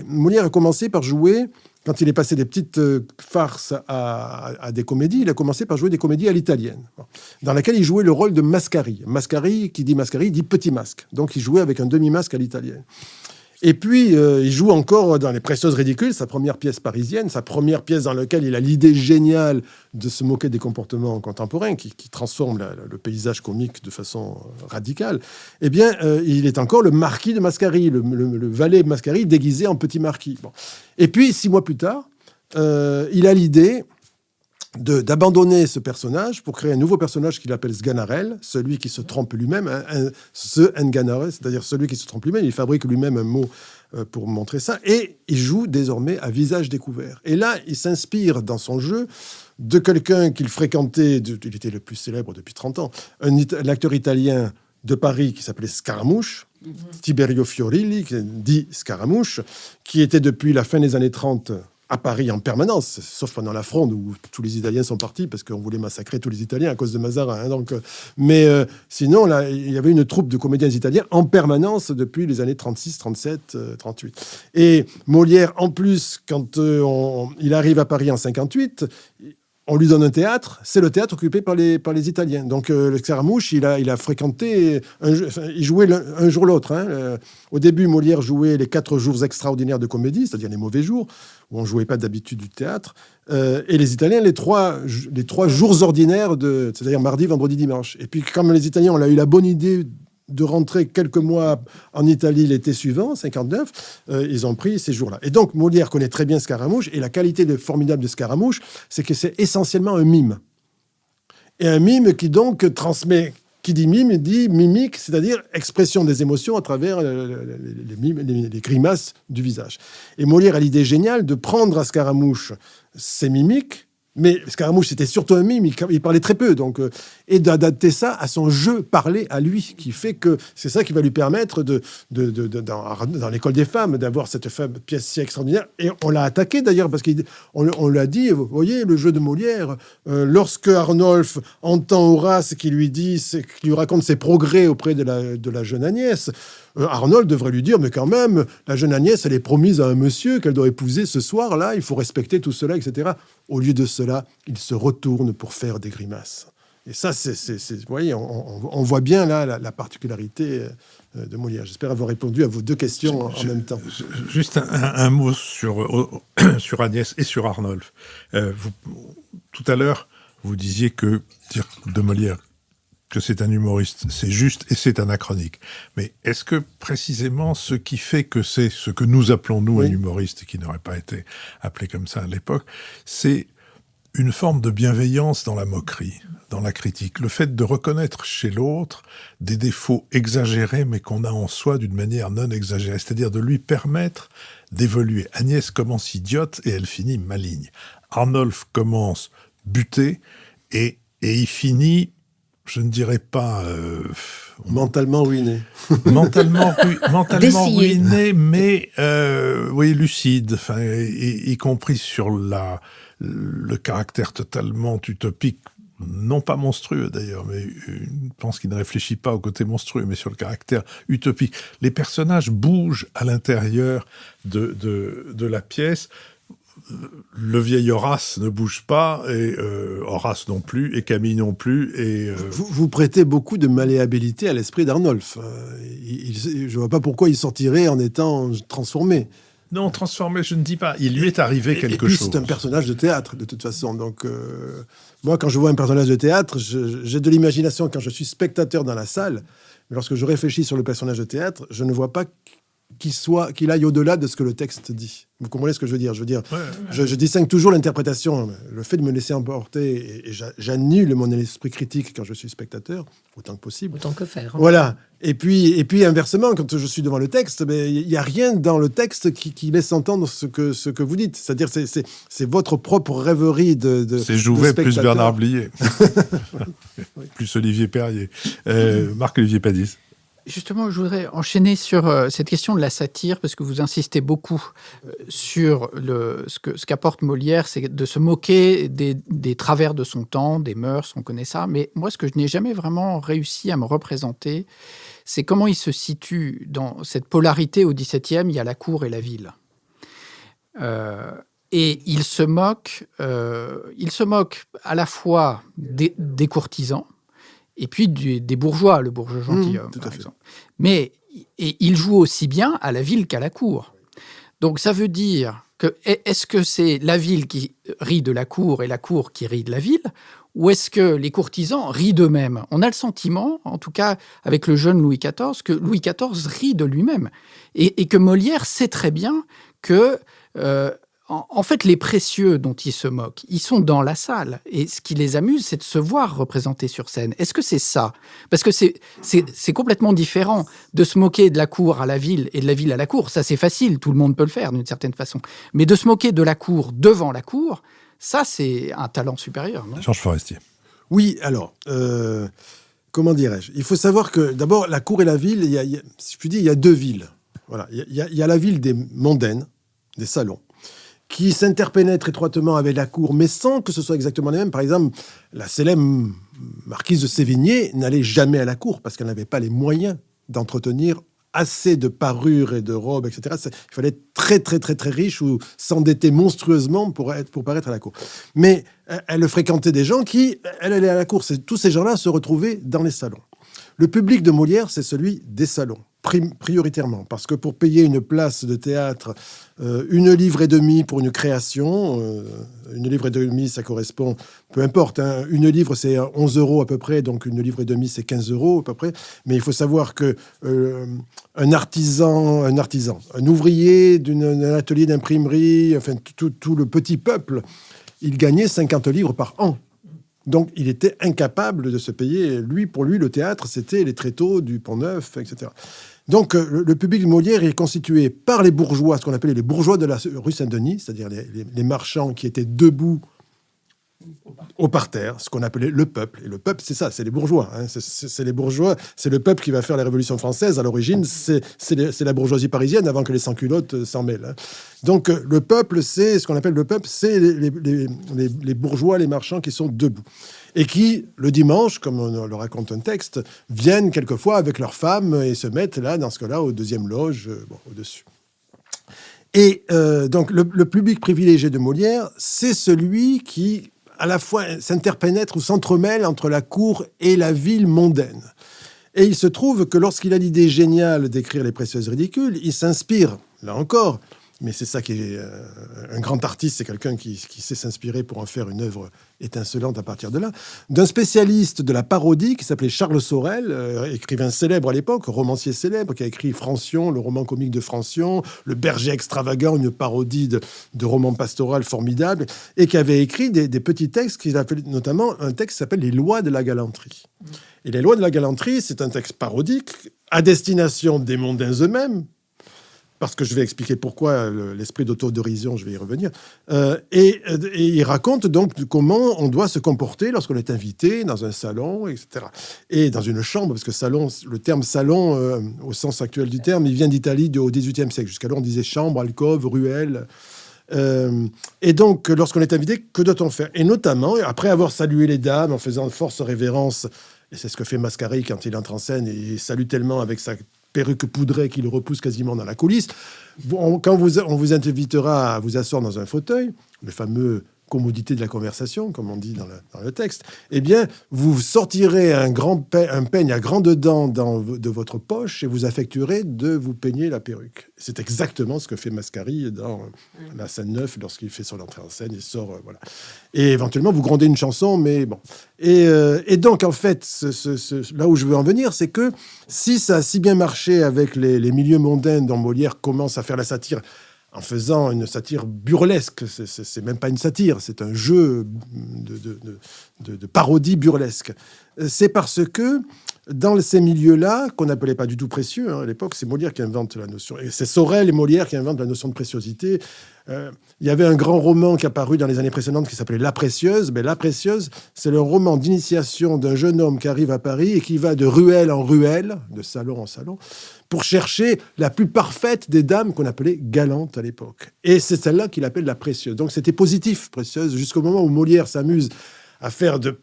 Molière a commencé par jouer... Quand il est passé des petites farces à des comédies, il a commencé par jouer des comédies à l'italienne, dans laquelle il jouait le rôle de Mascari. Mascari, qui dit Mascari, dit petit masque. Donc il jouait avec un demi-masque à l'italienne. Et puis, il joue encore dans Les Précieuses Ridicules, sa première pièce parisienne, sa première pièce dans laquelle il a l'idée géniale de se moquer des comportements contemporains, qui transforme le paysage comique de façon radicale. Eh bien, il est encore le marquis de Mascari, le valet de Mascari déguisé en petit marquis. Bon. Et puis, 6 mois plus tard, il a l'idée d'abandonner ce personnage pour créer un nouveau personnage qu'il appelle Sganarelle, celui qui se trompe lui-même, ce Nganare, c'est-à-dire celui qui se trompe lui-même. Il fabrique lui-même un mot pour montrer ça, et il joue désormais à visage découvert. Et là, il s'inspire dans son jeu de quelqu'un qu'il fréquentait, il était le plus célèbre depuis 30 ans, l'acteur italien de Paris qui s'appelait Scaramouche, Tiberio Fiorilli, dit Scaramouche, qui était depuis la fin des années 30 à Paris en permanence, sauf pendant la Fronde où tous les Italiens sont partis parce qu'on voulait massacrer tous les Italiens à cause de Mazarin. Hein, donc, mais sinon, là, il y avait une troupe de comédiens italiens en permanence depuis les années 36, 37, 38. Et Molière, en plus, quand il arrive à Paris en 58, on lui donne un théâtre, c'est le théâtre occupé par les Italiens. Donc le Scaramouche, il a fréquenté, il jouait un jour l'autre. Hein. Au début, Molière jouait les 4 jours extraordinaires de comédie, c'est-à-dire les mauvais jours, où on ne jouait pas d'habitude du théâtre. Et les Italiens, les trois jours ordinaires, c'est-à-dire mardi, vendredi, dimanche. Et puis, comme les Italiens, on a eu la bonne idée de rentrer quelques mois en Italie l'été suivant, 59, ils ont pris ces jours-là. Et donc, Molière connaît très bien Scaramouche, et la qualité formidable de Scaramouche, c'est que c'est essentiellement un mime. Et un mime qui donc transmet, qui dit mime, dit mimique, c'est-à-dire expression des émotions à travers les grimaces du visage. Et Molière a l'idée géniale de prendre à Scaramouche ses mimiques, mais Scaramouche, c'était surtout un mime, il parlait très peu, donc, et d'adapter ça à son jeu parlé à lui, qui fait que c'est ça qui va lui permettre, dans l'École des femmes, d'avoir cette pièce si extraordinaire. Et on l'a attaqué d'ailleurs, parce qu'on l'a dit, vous voyez, le jeu de Molière, lorsque Arnolphe entend Horace qui lui raconte ses progrès auprès de la jeune Agnès, Arnold devrait lui dire, mais quand même, la jeune Agnès, elle est promise à un monsieur qu'elle doit épouser ce soir-là, il faut respecter tout cela, etc. Au lieu de cela, il se retourne pour faire des grimaces. Et ça, vous voyez, on voit bien là la particularité de Molière. J'espère avoir répondu à vos 2 questions en même temps. Juste un mot sur Agnès et sur Arnolphe. Tout à l'heure, vous disiez que dire de Molière que c'est un humoriste, c'est juste et c'est anachronique. Mais est-ce que précisément ce qui fait que c'est ce que nous appelons, nous, un humoriste, qui n'aurait pas été appelé comme ça à l'époque, c'est une forme de bienveillance dans la moquerie, dans la critique. Le fait de reconnaître chez l'autre des défauts exagérés, mais qu'on a en soi d'une manière non exagérée. C'est-à-dire de lui permettre d'évoluer. Agnès commence idiote et elle finit maligne. Arnolphe commence buté et il finit... je ne dirais pas... mentalement ruiné. Mentalement ruiné, mais oui, lucide, enfin, y compris sur le caractère totalement utopique, non pas monstrueux d'ailleurs, mais je pense qu'il ne réfléchit pas au côté monstrueux, mais sur le caractère utopique. Les personnages bougent à l'intérieur de la pièce. Le vieil Horace ne bouge pas, et Horace non plus, et Camille non plus. Et vous prêtez beaucoup de malléabilité à l'esprit d'Arnolphe. Je ne vois pas pourquoi il sortirait en étant transformé. Non, transformé, je ne dis pas. Il lui est arrivé quelque chose. C'est un personnage de théâtre, de toute façon. Donc, moi, quand je vois un personnage de théâtre, j'ai de l'imagination quand je suis spectateur dans la salle. Mais lorsque je réfléchis sur le personnage de théâtre, je ne vois pas qu'il aille au-delà de ce que le texte dit. Vous comprenez ce que je veux dire ? Je distingue toujours l'interprétation, le fait de me laisser emporter, et j'annule mon esprit critique quand je suis spectateur, autant que possible. Autant que faire. Hein. Voilà. Et puis inversement, quand je suis devant le texte, il n'y a rien dans le texte qui laisse entendre ce que vous dites. C'est-à-dire, c'est votre propre rêverie de c'est Jouvet plus Bernard Blier. Plus Olivier Perrier. Marc-Olivier Padis. Justement, je voudrais enchaîner sur cette question de la satire, parce que vous insistez beaucoup sur ce qu'apporte Molière, c'est de se moquer des travers de son temps, des mœurs, on connaît ça. Mais moi, ce que je n'ai jamais vraiment réussi à me représenter, c'est comment il se situe dans cette polarité au XVIIe, il y a la cour et la ville. Et il se moque à la fois des courtisans, et puis des bourgeois, le bourgeois gentilhomme, par exemple. Mais il joue aussi bien à la ville qu'à la cour. Donc ça veut dire que, est-ce que c'est la ville qui rit de la cour et la cour qui rit de la ville, ou est-ce que les courtisans rient d'eux-mêmes ? On a le sentiment, en tout cas avec le jeune Louis XIV, que Louis XIV rit de lui-même. Et que Molière sait très bien que... En fait, les précieux dont ils se moquent, ils sont dans la salle. Et ce qui les amuse, c'est de se voir représentés sur scène. Est-ce que c'est ça ? Parce que c'est complètement différent de se moquer de la cour à la ville et de la ville à la cour. Ça, c'est facile, tout le monde peut le faire d'une certaine façon. Mais de se moquer de la cour devant la cour, ça, c'est un talent supérieur. Non ? Georges Forestier. Oui, alors... comment dirais-je ? Il faut savoir que, d'abord, la cour et la ville, si je puis dire, il y a deux villes. Voilà. Il y a la ville des mondaines, des salons, qui s'interpénètrent étroitement avec la cour, mais sans que ce soit exactement les mêmes. Par exemple, la célèbre marquise de Sévigné n'allait jamais à la cour parce qu'elle n'avait pas les moyens d'entretenir assez de parures et de robes, etc. Il fallait être très, très, très, très riche ou s'endetter monstrueusement pour paraître à la cour. Mais elle fréquentait des gens elle allait à la cour. Tous ces gens-là se retrouvaient dans les salons. Le public de Molière, c'est celui des salons, prioritairement, parce que pour payer une place de théâtre, 1,5 livre pour une création, 1,5 livre, ça correspond, peu importe, hein, 1 livre c'est 11 € à peu près, donc 1,5 livre c'est 15 € à peu près, mais il faut savoir que un artisan, un ouvrier d'un atelier d'imprimerie, enfin tout le petit peuple, il gagnait 50 livres par an. Donc, il était incapable de se payer. Pour lui, le théâtre, c'était les tréteaux du Pont-Neuf, etc. Donc, le public de Molière est constitué par les bourgeois, ce qu'on appelait les bourgeois de la rue Saint-Denis, c'est-à-dire les marchands qui étaient debout au parterre, ce qu'on appelait le peuple. Et le peuple, c'est ça, c'est les bourgeois. Hein. C'est les bourgeois, c'est le peuple qui va faire la Révolution française. À l'origine, c'est la bourgeoisie parisienne avant que les sans-culottes s'en mêlent. Hein. Donc, le peuple, c'est ce qu'on appelle le peuple, c'est les bourgeois, les marchands qui sont debout. Et qui, le dimanche, comme on le raconte un texte, viennent quelquefois avec leurs femmes et se mettent là, dans ce cas-là, au deuxième loge, au-dessus. Et donc, le public privilégié de Molière, c'est celui qui, à la fois, s'interpénètre ou s'entremêle entre la cour et la ville mondaine. Et il se trouve que lorsqu'il a l'idée géniale d'écrire Les Précieuses Ridicules, il s'inspire, là encore, Mais c'est ça qui est un grand artiste, c'est quelqu'un qui sait s'inspirer pour en faire une œuvre étincelante à partir de là. D'un spécialiste de la parodie qui s'appelait Charles Sorel, écrivain célèbre à l'époque, romancier célèbre, qui a écrit Francion, le roman comique de Francion, Le Berger extravagant, une parodie de roman pastoral formidable, et qui avait écrit des petits textes, qu'il appelait notamment un texte qui s'appelle Les Lois de la galanterie. Et Les Lois de la galanterie, c'est un texte parodique à destination des mondains eux-mêmes, parce que je vais expliquer pourquoi l'esprit d'autodérision, je vais y revenir. Et il raconte donc comment on doit se comporter lorsqu'on est invité dans un salon, etc. Et dans une chambre, parce que salon, le terme salon, au sens actuel du terme, il vient d'Italie au XVIIIe siècle. Jusqu'alors, on disait chambre, alcôve, ruelle. Et donc, lorsqu'on est invité, que doit-on faire? Et notamment, après avoir salué les dames en faisant force révérence, et c'est ce que fait Mascari quand il entre en scène, et il salue tellement avec sa perruque poudrée qui le repousse quasiment dans la coulisse. Quand on vous invitera à vous asseoir dans un fauteuil, le fameux commodité de la conversation, comme on dit dans le texte, eh bien, vous sortirez un peigne à grandes dents de votre poche et vous affectuerez de vous peigner la perruque. C'est exactement ce que fait Mascari dans La Scène 9, lorsqu'il fait son entrée en scène, il sort, voilà. Et éventuellement, vous grondez une chanson, mais bon. Et donc, en fait, là où je veux en venir, c'est que si ça a si bien marché avec les milieux mondains dont Molière commence à faire la satire, en faisant une satire burlesque, c'est même pas une satire, c'est un jeu de parodie burlesque. C'est parce que dans ces milieux-là, qu'on n'appelait pas du tout précieux, à l'époque, c'est Molière qui invente la notion, et c'est Sorel et Molière qui inventent la notion de préciosité. Il y avait un grand roman qui est apparu dans les années précédentes qui s'appelait La Précieuse. Mais La Précieuse, c'est le roman d'initiation d'un jeune homme qui arrive à Paris et qui va de ruelle en ruelle, de salon en salon, pour chercher la plus parfaite des dames qu'on appelait galantes à l'époque. Et c'est celle-là qu'il appelle la précieuse. Donc c'était positif, précieuse, jusqu'au moment où Molière s'amuse à faire de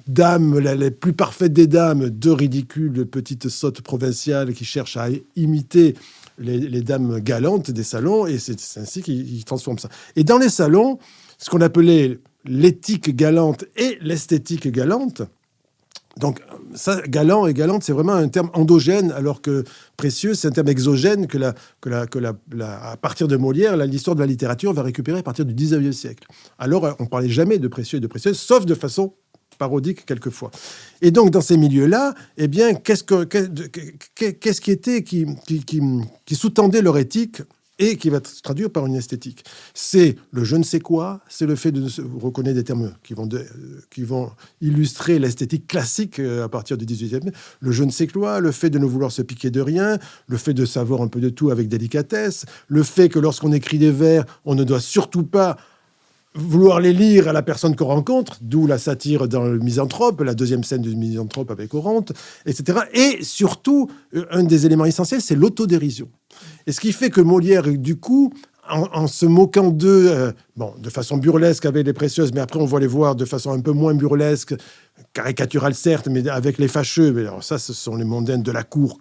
dames, les plus parfaites des dames, de ridicules petites sottes provinciales qui cherchent à imiter les dames galantes des salons, et c'est ainsi qu'il transforme ça. Et dans les salons, ce qu'on appelait l'éthique galante et l'esthétique galante, donc ça, galant et galante, c'est vraiment un terme endogène, alors que précieux, c'est un terme exogène à partir de Molière, l'histoire de la littérature va récupérer à partir du 19e siècle. Alors, on ne parlait jamais de précieux et de précieuse, sauf de façon parodique quelquefois. Et donc, dans ces milieux-là, eh bien, qu'est-ce qui était qui sous-tendait leur éthique et qui va se traduire par une esthétique? C'est le je ne sais quoi, c'est le fait de... Vous reconnaissez des termes qui vont illustrer l'esthétique classique à partir du 18e. Le je ne sais quoi, le fait de ne vouloir se piquer de rien, le fait de savoir un peu de tout avec délicatesse, le fait que lorsqu'on écrit des vers, on ne doit surtout pas vouloir les lire à la personne qu'on rencontre, d'où la satire dans le Misanthrope, la deuxième scène du Misanthrope avec Oronte, etc. Et surtout, un des éléments essentiels, c'est l'autodérision. Et ce qui fait que Molière, du coup, en se moquant d'eux, de façon burlesque avec les précieuses, mais après on va les voir de façon un peu moins burlesque, caricaturale certes, mais avec les fâcheux. Mais alors ça, ce sont les mondaines de la cour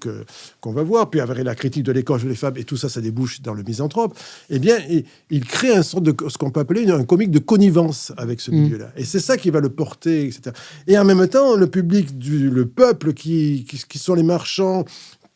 qu'on va voir. Puis avec la critique de l'école des femmes, et tout ça, ça débouche dans le Misanthrope. Eh bien, il crée un sorte de ce qu'on peut appeler un comique de connivence avec ce milieu-là. Et c'est ça qui va le porter, etc. Et en même temps, le public, le peuple qui sont les marchands,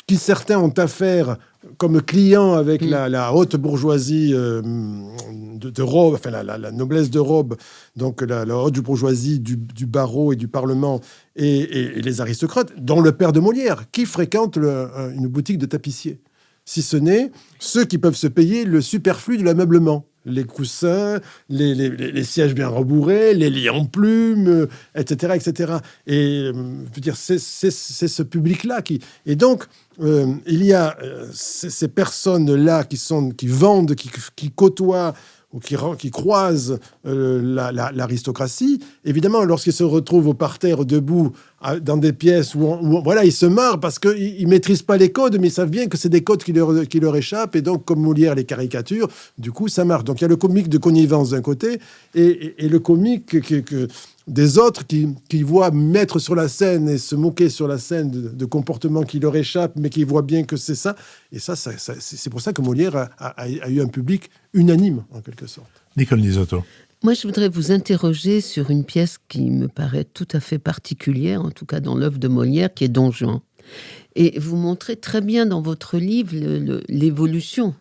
qui certains ont affaire comme clients avec la haute bourgeoisie de robe, enfin la noblesse de robe, donc la haute bourgeoisie du barreau et du parlement, et les aristocrates, dont le père de Molière, qui fréquente une boutique de tapissier, si ce n'est ceux qui peuvent se payer le superflu de l'ameublement. Les coussins, les sièges bien rembourrés, les lits en plumes, etc., etc. Et je veux dire, c'est ce public-là qui... Et donc, il y a ces personnes-là qui vendent, qui côtoient ou qui croisent l'aristocratie. Évidemment, lorsqu'ils se retrouvent au parterre debout dans des pièces où voilà, ils se marrent parce qu'ils ne maîtrisent pas les codes, mais ils savent bien que c'est des codes qui leur échappent. Et donc, comme Molière les caricatures, du coup, ça marche. Donc, il y a le comique de connivence d'un côté et le comique des autres qui voient mettre sur la scène et se moquer sur la scène de comportements qui leur échappent, mais qui voient bien que c'est ça. Et ça c'est pour ça que Molière a eu un public unanime, en quelque sorte. Nicole Nisotto. Moi, je voudrais vous interroger sur une pièce qui me paraît tout à fait particulière, en tout cas dans l'œuvre de Molière, qui est Don Juan. Et vous montrez très bien dans votre livre l'évolution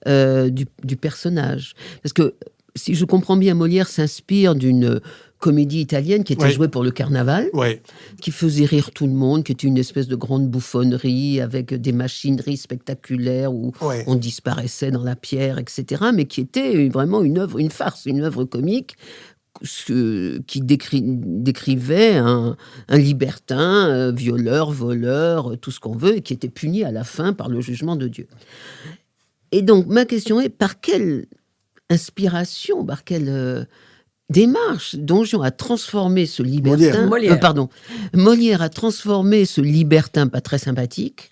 du personnage. Parce que, si je comprends bien, Molière s'inspire d'une comédie italienne qui était jouée pour le carnaval, qui faisait rire tout le monde, qui était une espèce de grande bouffonnerie avec des machineries spectaculaires où on disparaissait dans la pierre, etc., mais qui était vraiment une farce, une œuvre comique qui décrivait un libertin, violeur, voleur, tout ce qu'on veut, et qui était puni à la fin par le jugement de Dieu. Et donc, ma question est, par quelle inspiration, par quelle démarche Don Juan a transformé ce libertin... Molière a transformé ce libertin pas très sympathique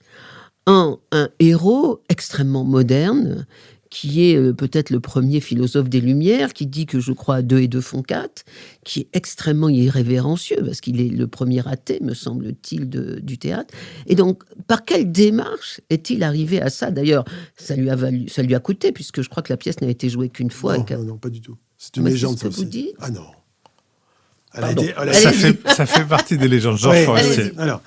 en un héros extrêmement moderne, qui est peut-être le premier philosophe des Lumières, qui dit que je crois à 2 et 2 font 4, qui est extrêmement irrévérencieux, parce qu'il est le premier athée, me semble-t-il, du théâtre. Et donc, par quelle démarche est-il arrivé à ça ? D'ailleurs, ça lui a coûté, puisque je crois que la pièce n'a été jouée qu'une fois. Non, pas du tout. C'est une légende, ça aussi. Vous dites ? Ah non. Ça fait partie des légendes. Georges Forestier. Alors,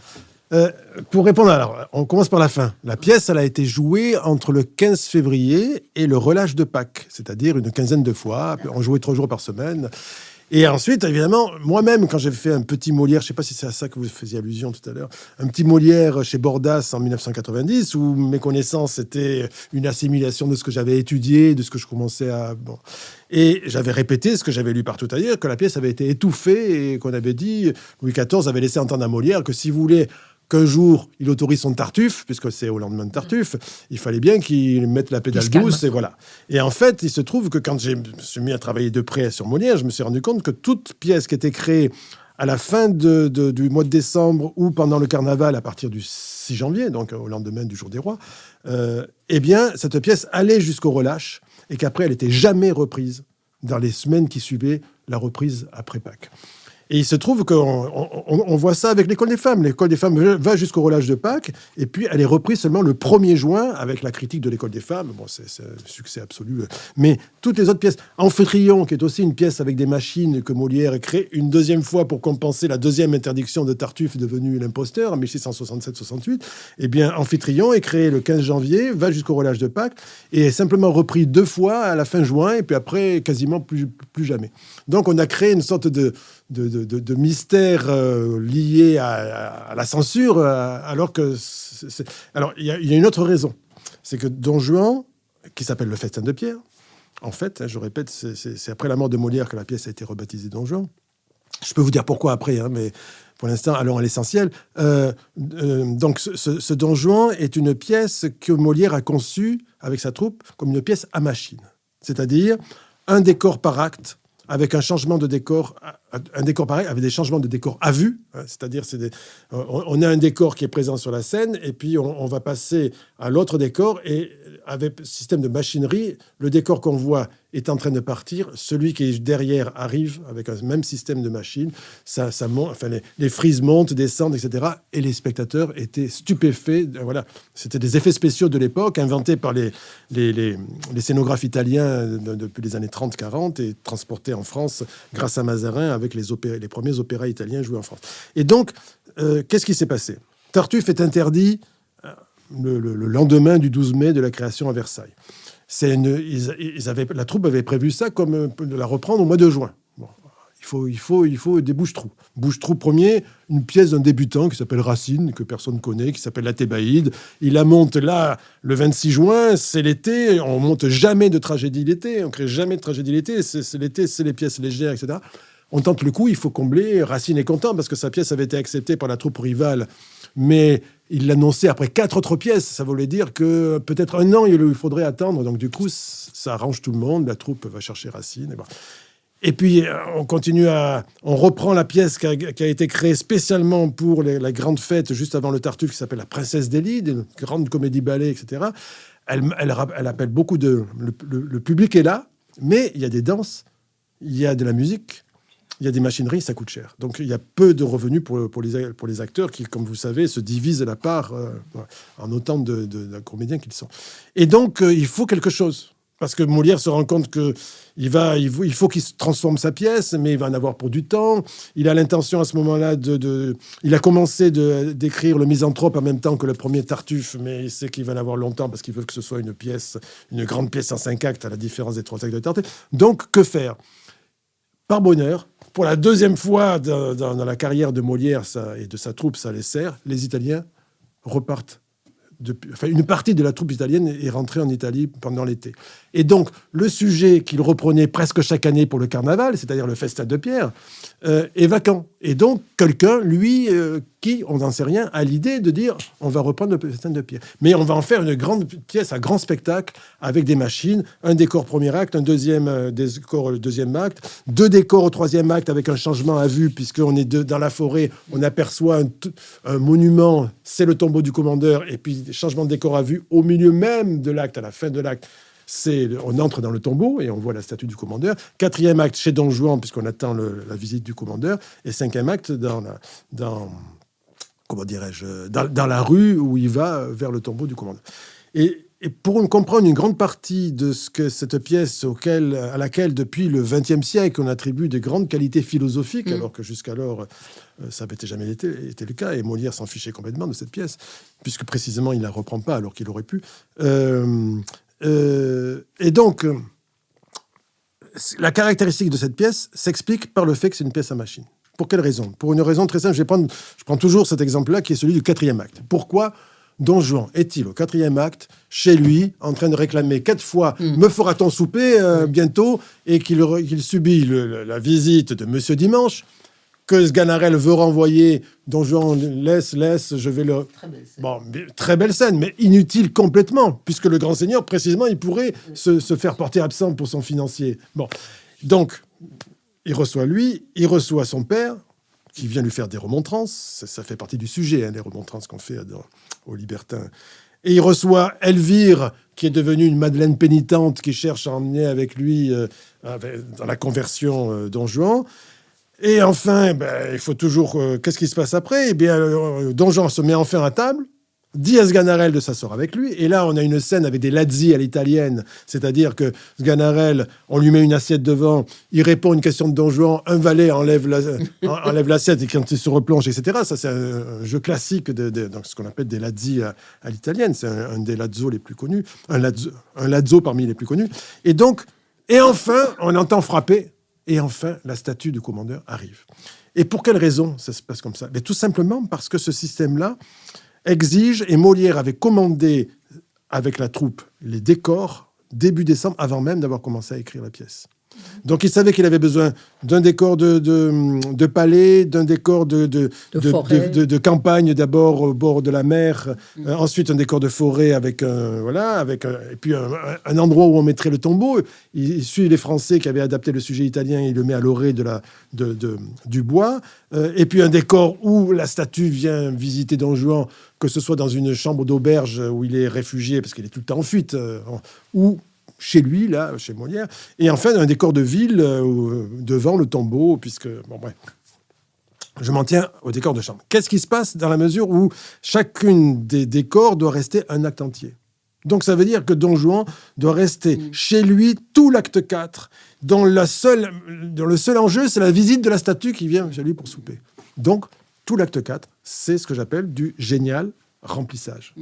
pour répondre, on commence par la fin. La pièce, elle a été jouée entre le 15 février et le relâche de Pâques, c'est-à-dire une quinzaine de fois. On jouait 3 jours par semaine. Et ensuite, évidemment, moi-même, quand j'ai fait un petit Molière, je ne sais pas si c'est à ça que vous faisiez allusion tout à l'heure, un petit Molière chez Bordas en 1990, où mes connaissances étaient une assimilation de ce que j'avais étudié, de ce que je commençais à... Bon. Et j'avais répété ce que j'avais lu partout ailleurs, que la pièce avait été étouffée et qu'on avait dit, Louis XIV avait laissé entendre à Molière que si vous voulez qu'un jour, il autorise son Tartuffe, puisque c'est au lendemain de Tartuffe, il fallait bien qu'il mette la pédale douce, et voilà. Et en fait, il se trouve que quand je me suis mis à travailler de près sur Molière, je me suis rendu compte que toute pièce qui était créée à la fin du mois de décembre ou pendant le carnaval, à partir du 6 janvier, donc au lendemain du Jour des Rois, eh bien, cette pièce allait jusqu'au relâche, et qu'après, elle n'était jamais reprise dans les semaines qui suivaient la reprise après Pâques. Et il se trouve qu'on voit ça avec l'École des femmes. L'École des femmes va jusqu'au relâche de Pâques, et puis elle est reprise seulement le 1er juin avec la critique de l'École des femmes. Bon, c'est un succès absolu. Mais toutes les autres pièces, Amphitryon, qui est aussi une pièce avec des machines que Molière crée une deuxième fois pour compenser la deuxième interdiction de Tartuffe devenu l'imposteur en 1667-68, eh bien, Amphitryon est créé le 15 janvier, va jusqu'au relâche de Pâques, et est simplement repris 2 fois à la fin juin, et puis après, quasiment plus jamais. Donc, on a créé une sorte de mystère lié à la censure, alors que... Alors, il y a une autre raison. C'est que Don Juan, qui s'appelle Le Festin de Pierre, en fait, je répète, c'est après la mort de Molière que la pièce a été rebaptisée Don Juan. Je peux vous dire pourquoi après, mais pour l'instant, allons à l'essentiel. Donc, ce Don Juan est une pièce que Molière a conçue, avec sa troupe, comme une pièce à machine. C'est-à-dire un décor par acte, avec un changement de décor, un décor pareil, avec des changements de décor à vue, c'est-à-dire on a un décor qui est présent sur la scène, et puis on va passer à l'autre décor, et avec système de machinerie, le décor qu'on voit est en train de partir, celui qui est derrière arrive avec un même système de machine, ça monte, enfin les frises montent, descendent, etc. Et les spectateurs étaient stupéfaits. Voilà, c'était des effets spéciaux de l'époque, inventés par les scénographes italiens depuis les années 30-40 et transportés en France grâce à Mazarin avec les premiers opéras italiens joués en France. Et donc, qu'est-ce qui s'est passé ? Tartuffe est interdit le lendemain du 12 mai de la création à Versailles. La troupe avait prévu ça comme de la reprendre au mois de juin. Bon, il faut des bouche-trous. Bouche-trou premier, une pièce d'un débutant qui s'appelle Racine, que personne ne connaît, qui s'appelle La Thébaïde. Il la monte là le 26 juin, c'est l'été, on monte jamais de tragédie l'été, on crée jamais de tragédie l'été, c'est l'été, c'est les pièces légères, etc. On tente le coup, il faut combler. Racine est content parce que sa pièce avait été acceptée par la troupe rivale, mais il l'annonçait après 4 autres pièces. Ça voulait dire que peut-être 1 an, il lui faudrait attendre. Donc du coup, ça arrange tout le monde. La troupe va chercher Racine. Et puis, on reprend la pièce qui a été créée spécialement pour la grande fête juste avant le Tartuffe, qui s'appelle La Princesse d'Élide, une grande comédie-ballet, etc. Elle appelle beaucoup de... Le public est là, mais il y a des danses, il y a de la musique, il y a des machineries, ça coûte cher. Donc, il y a peu de revenus pour les acteurs qui, comme vous savez, se divisent la part en autant de comédiens qu'ils sont. Et donc, il faut quelque chose. Parce que Molière se rend compte qu'il faut qu'il transforme sa pièce, mais il va en avoir pour du temps. Il a l'intention à ce moment-là il a commencé d'écrire Le Misanthrope en même temps que le premier Tartuffe, mais il sait qu'il va en avoir longtemps parce qu'il veut que ce soit une grande pièce en 5 actes, à la différence des 3 actes de Tartuffe. Donc, que faire ? Par bonheur, pour la deuxième fois dans la carrière de Molière et de sa troupe, ça les sert, les Italiens repartent. Une partie de la troupe italienne est rentrée en Italie pendant l'été. Et donc, le sujet qu'il reprenait presque chaque année pour le carnaval, c'est-à-dire le festin de Pierre, est vacant. Et donc, quelqu'un, lui, on n'en sait rien, a l'idée de dire on va reprendre le festin de Pierre. Mais on va en faire une grande pièce, un grand spectacle, avec des machines, un décor premier acte, un deuxième décor le deuxième acte, 2 décors au 3e acte avec un changement à vue, puisqu'on est dans la forêt, on aperçoit un monument, c'est le tombeau du commandeur, et puis changement de décor à vue au milieu même de l'acte, à la fin de l'acte. On entre dans le tombeau et on voit la statue du commandeur. 4e acte chez Don Juan, puisqu'on attend la visite du commandeur. Et 5e acte dans la rue où il va vers le tombeau du commandeur. Et pour comprendre une grande partie de ce que cette pièce à laquelle, depuis le XXe siècle, on attribue de grandes qualités philosophiques, alors que jusqu'alors, ça n'avait jamais été le cas, et Molière s'en fichait complètement de cette pièce, puisque précisément, il ne la reprend pas, alors qu'il aurait pu. Et donc, la caractéristique de cette pièce s'explique par le fait que c'est une pièce à machine. Pour quelle raison ? Pour une raison très simple. Je prends toujours cet exemple-là, qui est celui du 4e acte. Pourquoi Don Juan est-il au 4e acte, chez lui, en train de réclamer 4 fois « Me fera-t-on souper bientôt ?» et qu'il subit la visite de Monsieur Dimanche, que Sganarelle veut renvoyer, Don Juan laisse, je vais le... Très belle scène. Bon, très belle scène, mais inutile complètement, puisque le grand seigneur, précisément, il pourrait se faire porter absent pour son financier. Bon, donc, il reçoit son père, qui vient lui faire des remontrances, ça fait partie du sujet, les remontrances qu'on fait aux libertins. Et il reçoit Elvire, qui est devenue une Madeleine pénitente, qui cherche à emmener avec lui dans la conversion Don Juan. Et enfin, il faut toujours... qu'est-ce qui se passe après ? Eh bien, Don Juan se met enfin à table, dit à Sganarelle de s'asseoir avec lui, et là, on a une scène avec des lazzi à l'italienne, c'est-à-dire que Sganarelle, on lui met une assiette devant, il répond à une question de Don Juan, un valet enlève l'assiette, et quand il se replonge, etc. Ça, c'est un jeu classique de ce qu'on appelle des lazzi à l'italienne. C'est un des lazzo les plus connus, un lazzo parmi les plus connus. Et enfin, on entend frapper, et enfin, la statue du commandeur arrive. Et pour quelle raison ça se passe comme ça ? Tout simplement parce que ce système-là exige, et Molière avait commandé avec la troupe les décors début décembre, avant même d'avoir commencé à écrire la pièce. Donc il savait qu'il avait besoin d'un décor de palais, d'un décor de campagne, d'abord au bord de la mer, ensuite un décor de forêt et puis un endroit où on mettrait le tombeau. Il suit les Français qui avaient adapté le sujet italien, il le met à l'orée du bois, et puis un décor où la statue vient visiter Don Juan, que ce soit dans une chambre d'auberge où il est réfugié parce qu'il est tout le temps en fuite, ou chez lui, là, chez Molière, et enfin un décor de ville devant le tombeau, puisque... Bon, bref. Je m'en tiens au décor de chambre. Qu'est-ce qui se passe dans la mesure où chacune des décors doit rester un acte entier ? Donc ça veut dire que Don Juan doit rester chez lui tout l'acte 4, dont le seul enjeu, c'est la visite de la statue qui vient chez lui pour souper. Donc, tout l'acte 4, c'est ce que j'appelle du génial remplissage.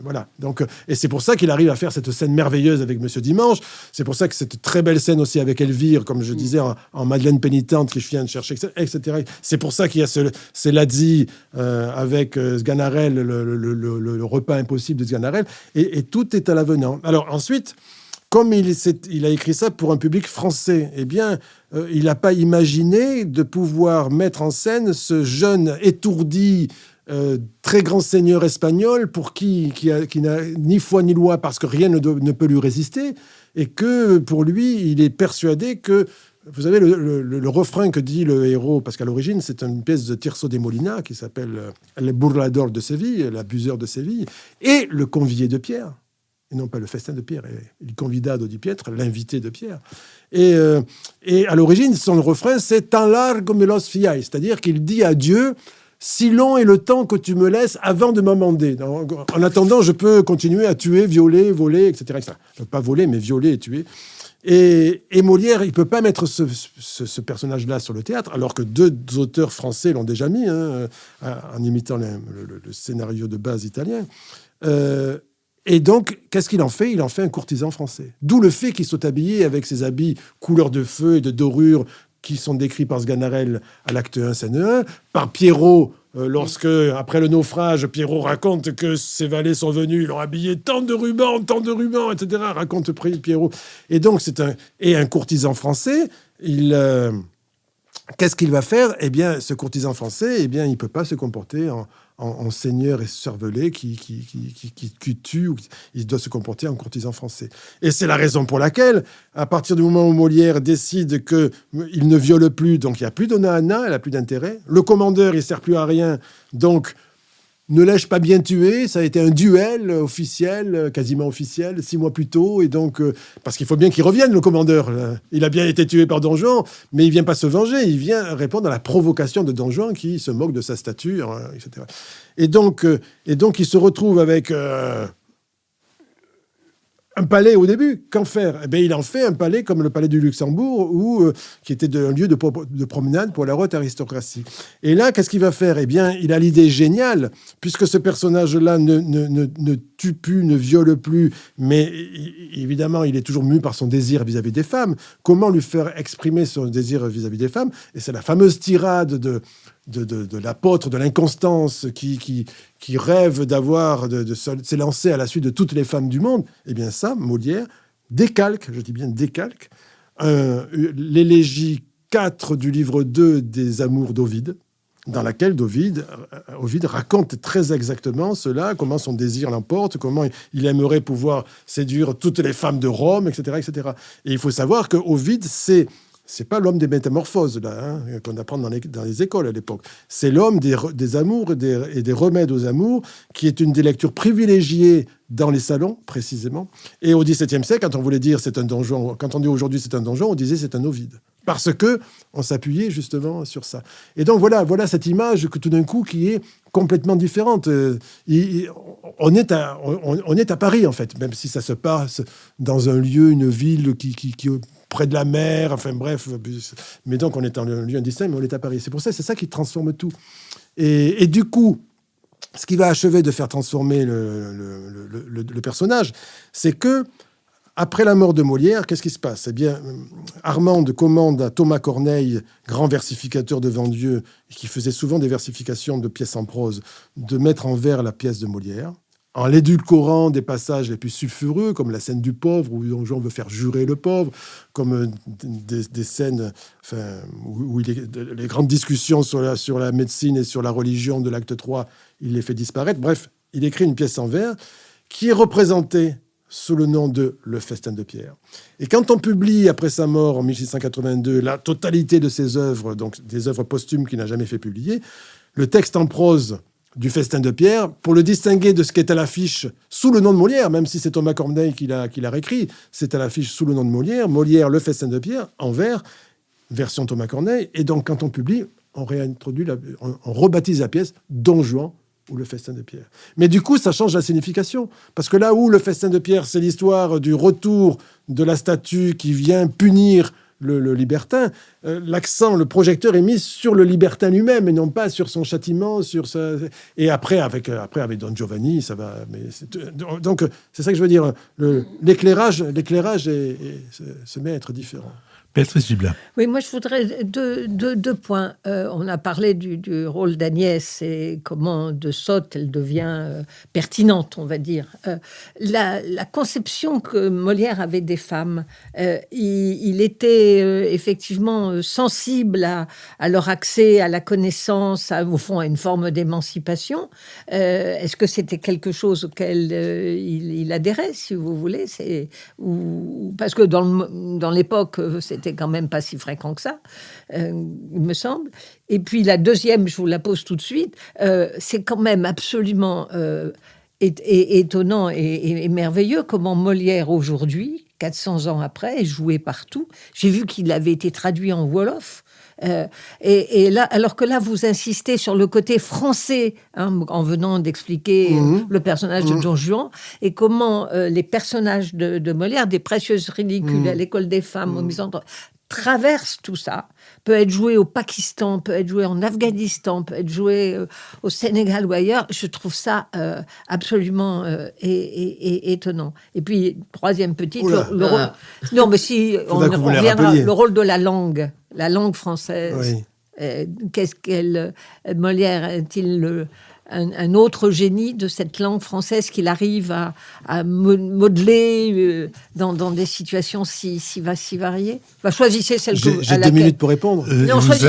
Voilà. Donc, et c'est pour ça qu'il arrive à faire cette scène merveilleuse avec Monsieur Dimanche. C'est pour ça que cette très belle scène aussi avec Elvire, comme je disais, en Madeleine pénitente qui vient de chercher, etc. C'est pour ça qu'il y a ces lazzi avec Sganarelle, le repas impossible de Sganarelle, et tout est à l'avenant. Alors ensuite, comme il a écrit ça pour un public français, eh bien, il n'a pas imaginé de pouvoir mettre en scène ce jeune étourdi, très grand seigneur espagnol pour qui n'a ni foi ni loi parce que rien ne peut lui résister, et que pour lui, il est persuadé que, vous savez, le refrain que dit le héros, parce qu'à l'origine, c'est une pièce de Tirso de Molina qui s'appelle Le Burlador de Séville, l'abuseur de Séville, et le convié de Pierre, et non pas le festin de Pierre, il convidado di Pietra, l'invité de Pierre. Et à l'origine, son refrain, c'est « Tan largo me los fiai », c'est-à-dire qu'il dit à Dieu si long est le temps que tu me laisses avant de m'amender. En attendant, je peux continuer à tuer, violer, voler, etc. Pas voler, mais violer et tuer. Et Molière, il ne peut pas mettre ce personnage-là sur le théâtre, alors que 2 auteurs français l'ont déjà mis, en imitant le scénario de base italien. Et donc, qu'est-ce qu'il en fait ? Il en fait un courtisan français. D'où le fait qu'il soit habillé avec ses habits couleur de feu et de dorure qui sont décrits par Sganarelle à l'acte 1, scène 1, par Pierrot, lorsque, après le naufrage, Pierrot raconte que ses valets sont venus, ils l'ont habillé tant de rubans, etc., raconte Pierrot. Et donc, c'est un courtisan français. Qu'est-ce qu'il va faire ? Eh bien, ce courtisan français, il ne peut pas se comporter en seigneur et cervelé qui tue. Il doit se comporter en courtisan français. Et c'est la raison pour laquelle, à partir du moment où Molière décide qu'il ne viole plus, donc il n'y a plus d'Onaana, elle n'a plus d'intérêt. Le commandeur, il ne sert plus à rien, donc ne l'ai-je pas bien tué ? Ça a été un duel officiel, quasiment officiel, 6 mois plus tôt. Et donc, parce qu'il faut bien qu'il revienne, le commandeur. Il a bien été tué par Don Juan, mais il ne vient pas se venger. Il vient répondre à la provocation de Don Juan qui se moque de sa stature, etc. Et donc, il se retrouve avec un palais au début. Qu'en faire ? Eh bien, il en fait un palais comme le palais du Luxembourg, qui était un lieu de promenade pour la haute aristocratie. Et là, qu'est-ce qu'il va faire ? Eh bien, il a l'idée géniale, puisque ce personnage-là ne tue plus, ne viole plus, mais évidemment, il est toujours mu par son désir vis-à-vis des femmes. Comment lui faire exprimer son désir vis-à-vis des femmes ? Et c'est la fameuse tirade de l'apôtre de l'inconstance qui rêve de s'élancer à la suite de toutes les femmes du monde. Eh bien ça, Molière décalque, je dis bien décalque, l'élégie 4 du livre 2 des Amours d'Ovide, dans laquelle Ovide raconte très exactement cela, comment son désir l'emporte, comment il aimerait pouvoir séduire toutes les femmes de Rome, etc., etc. Et il faut savoir que Ovide, c'est pas l'homme des métamorphoses, là, qu'on apprend dans les écoles à l'époque. C'est l'homme des amours et des remèdes aux amours, qui est une des lectures privilégiées dans les salons, précisément. Et au XVIIe siècle, quand on voulait dire c'est un donjon, quand on dit aujourd'hui c'est un donjon, on disait c'est un Ovide. Parce que on s'appuyait justement sur ça. Et donc voilà cette image que tout d'un coup qui est complètement différente. On est à Paris, en fait, même si ça se passe dans un lieu, une ville qui près de la mer, enfin bref. Mais donc on est dans un lieu indistinct, mais on est à Paris. C'est pour ça, c'est ça qui transforme tout. Et du coup, ce qui va achever de faire transformer le personnage, c'est que après la mort de Molière, qu'est-ce qui se passe ? Eh bien, Armande commande à Thomas Corneille, grand versificateur devant Dieu, qui faisait souvent des versifications de pièces en prose, de mettre en vers la pièce de Molière, en l'édulcorant des passages les plus sulfureux, comme la scène du pauvre, où Don Juan veut faire jurer le pauvre, comme des scènes où les grandes discussions sur la médecine et sur la religion de l'acte 3, il les fait disparaître. Bref, il écrit une pièce en vers qui est représentée sous le nom de Le Festin de Pierre. Et quand on publie, après sa mort en 1682, la totalité de ses œuvres, donc des œuvres posthumes qu'il n'a jamais fait publier, le texte en prose du Festin de Pierre, pour le distinguer de ce qui est à l'affiche sous le nom de Molière, même si c'est Thomas Corneille qui l'a réécrit, c'est à l'affiche sous le nom de Molière, Le Festin de Pierre, en vers, version Thomas Corneille. Et donc, quand on publie, on réintroduit, on rebaptise la pièce Don Juan ou Le Festin de Pierre. Mais du coup, ça change la signification. Parce que là où Le Festin de Pierre, c'est l'histoire du retour de la statue qui vient punir le libertin, l'accent, le projecteur est mis sur le libertin lui-même et non pas sur son châtiment, et après avec Don Giovanni, ça va. Donc c'est ça que je veux dire. L'éclairage se met à être différent. Béatrice Gibelin. Oui, moi je voudrais deux points. On a parlé du rôle d'Agnès et comment de sotte elle devient pertinente, on va dire. La conception que Molière avait des femmes, il était effectivement sensible à leur accès à la connaissance, au fond à une forme d'émancipation. Est-ce que c'était quelque chose auquel il adhérait, si vous voulez, parce que dans l'époque, c'était quand même pas si fréquent que ça, il me semble. Et puis la deuxième, je vous la pose tout de suite, c'est quand même absolument étonnant et merveilleux comment Molière aujourd'hui, 400 ans après, est joué partout. J'ai vu qu'il avait été traduit en Wolof. Et là, alors que là, vous insistez sur le côté français, en venant d'expliquer le personnage de Don Juan, et comment les personnages de Molière, des précieuses ridicules à l'école des femmes, au misanthrope, traverse tout ça, peut être joué au Pakistan, peut être joué en Afghanistan, peut être joué au Sénégal ou ailleurs. Je trouve ça absolument étonnant. Et puis, troisième petite, le rôle... Non, mais si on reviendra, le rôle de la langue française. Oui. Qu'est-ce qu'elle... Molière est-il un autre génie de cette langue française qu'il arrive à modeler dans des situations si variées? Choisissez celle que... J'ai 2 minutes pour répondre. Non, vous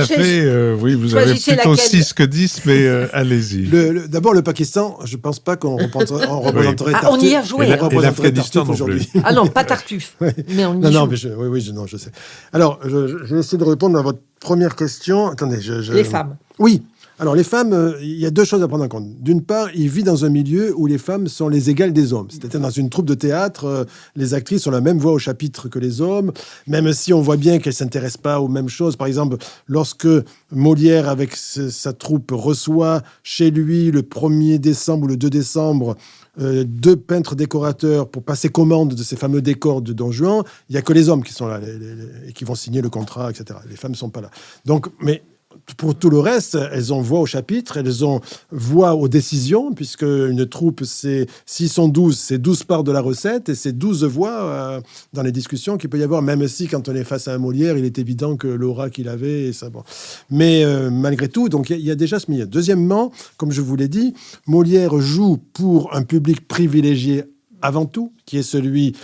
avez plutôt 6 que 10, mais allez-y. D'abord, le Pakistan, je ne pense pas qu'on représenterait Tartuffe. On y a joué. Et l'Afghanistan aujourd'hui. Ah non, pas Tartuffe. Mais on y joue. Je sais. Alors, je vais essayer de répondre à votre première question. Attendez, Les femmes. Oui. Alors, les femmes, il y a 2 choses à prendre en compte. D'une part, il vit dans un milieu où les femmes sont les égales des hommes. C'est-à-dire, dans une troupe de théâtre, les actrices ont la même voix au chapitre que les hommes, même si on voit bien qu'elles ne s'intéressent pas aux mêmes choses. Par exemple, lorsque Molière, avec sa troupe, reçoit chez lui le 1er décembre ou le 2 décembre 2 peintres décorateurs pour passer commande de ces fameux décors de Don Juan, il n'y a que les hommes qui sont là et qui vont signer le contrat, etc. Les femmes ne sont pas là. Donc, mais... Pour tout le reste, elles ont voix au chapitre, elles ont voix aux décisions, puisque une troupe, s'ils sont 12, c'est 12 parts de la recette, et c'est 12 voix dans les discussions qu'il peut y avoir, même si, quand on est face à un Molière, il est évident que l'aura qu'il avait, et ça, bon. Mais malgré tout, donc il y a déjà ce milieu. Deuxièmement, comme je vous l'ai dit, Molière joue pour un public privilégié avant tout, qui est celui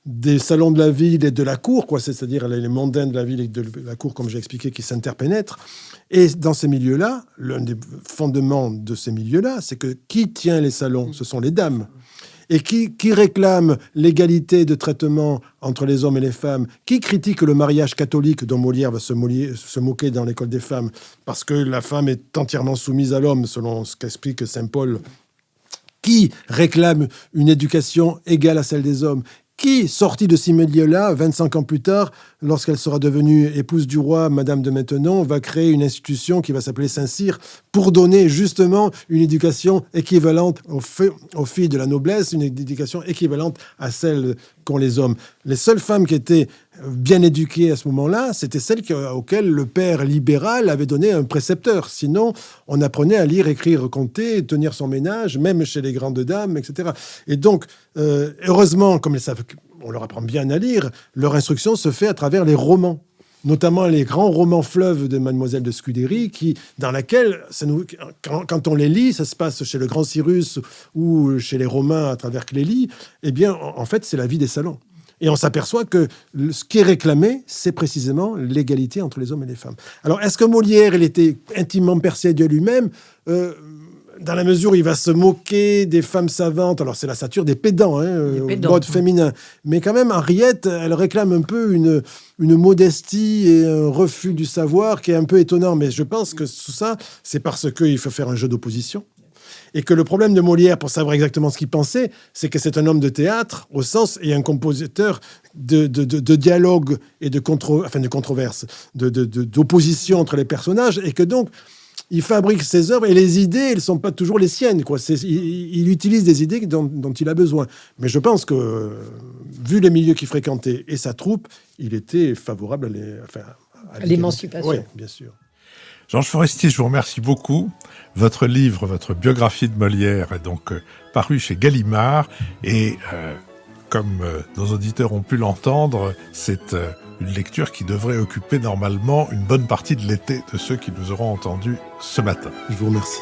des salons de la ville et de la cour, c'est-à-dire les mondains de la ville et de la cour, comme j'ai expliqué, qui s'interpénètrent. Et dans ces milieux-là, l'un des fondements de ces milieux-là, c'est que qui tient les salons? Ce sont les dames. Et qui réclame l'égalité de traitement entre les hommes et les femmes? Qui critique le mariage catholique dont Molière va se moquer dans l'École des femmes? Parce que la femme est entièrement soumise à l'homme, selon ce qu'explique saint Paul. Qui réclame une éducation égale à celle des hommes? Qui, sortie de ces milieux-là, 25 ans plus tard, lorsqu'elle sera devenue épouse du roi, Madame de Maintenon, va créer une institution qui va s'appeler Saint-Cyr pour donner justement une éducation équivalente aux filles de la noblesse, une éducation équivalente à celle qu'ont les hommes. Les seules femmes qui étaient bien éduquées à ce moment-là, c'était celles auxquelles le père libéral avait donné un précepteur. Sinon, on apprenait à lire, écrire, compter, tenir son ménage, même chez les grandes dames, etc. Et donc, heureusement, comme elles savent, on leur apprend bien à lire, leur instruction se fait à travers les romans, notamment les grands romans fleuves de Mademoiselle de Scudéry, dans laquelle, quand on les lit, ça se passe chez le grand Cyrus ou chez les Romains à travers Clélie, eh bien, en fait, c'est la vie des salons. Et on s'aperçoit que ce qui est réclamé, c'est précisément l'égalité entre les hommes et les femmes. Alors, est-ce que Molière, il était intimement persuadé de lui-même dans la mesure où il va se moquer des femmes savantes? Alors, c'est la satire des pédants, au mode féminin. Mais quand même, Henriette, elle réclame un peu une modestie et un refus du savoir qui est un peu étonnant. Mais je pense que tout ça, c'est parce qu'il faut faire un jeu d'opposition. Et que le problème de Molière, pour savoir exactement ce qu'il pensait, c'est que c'est un homme de théâtre, au sens, et un compositeur de dialogue et de controverse, d'opposition entre les personnages, et que donc, il fabrique ses œuvres, et les idées, elles ne sont pas toujours les siennes, quoi. Il utilise des idées dont il a besoin. Mais je pense que, vu les milieux qu'il fréquentait et sa troupe, il était favorable à l'émancipation. Oui, bien sûr. Georges Forestier, je vous remercie beaucoup. Votre livre, votre biographie de Molière est donc paru chez Gallimard et comme nos auditeurs ont pu l'entendre, c'est une lecture qui devrait occuper normalement une bonne partie de l'été de ceux qui nous auront entendus ce matin. Je vous remercie.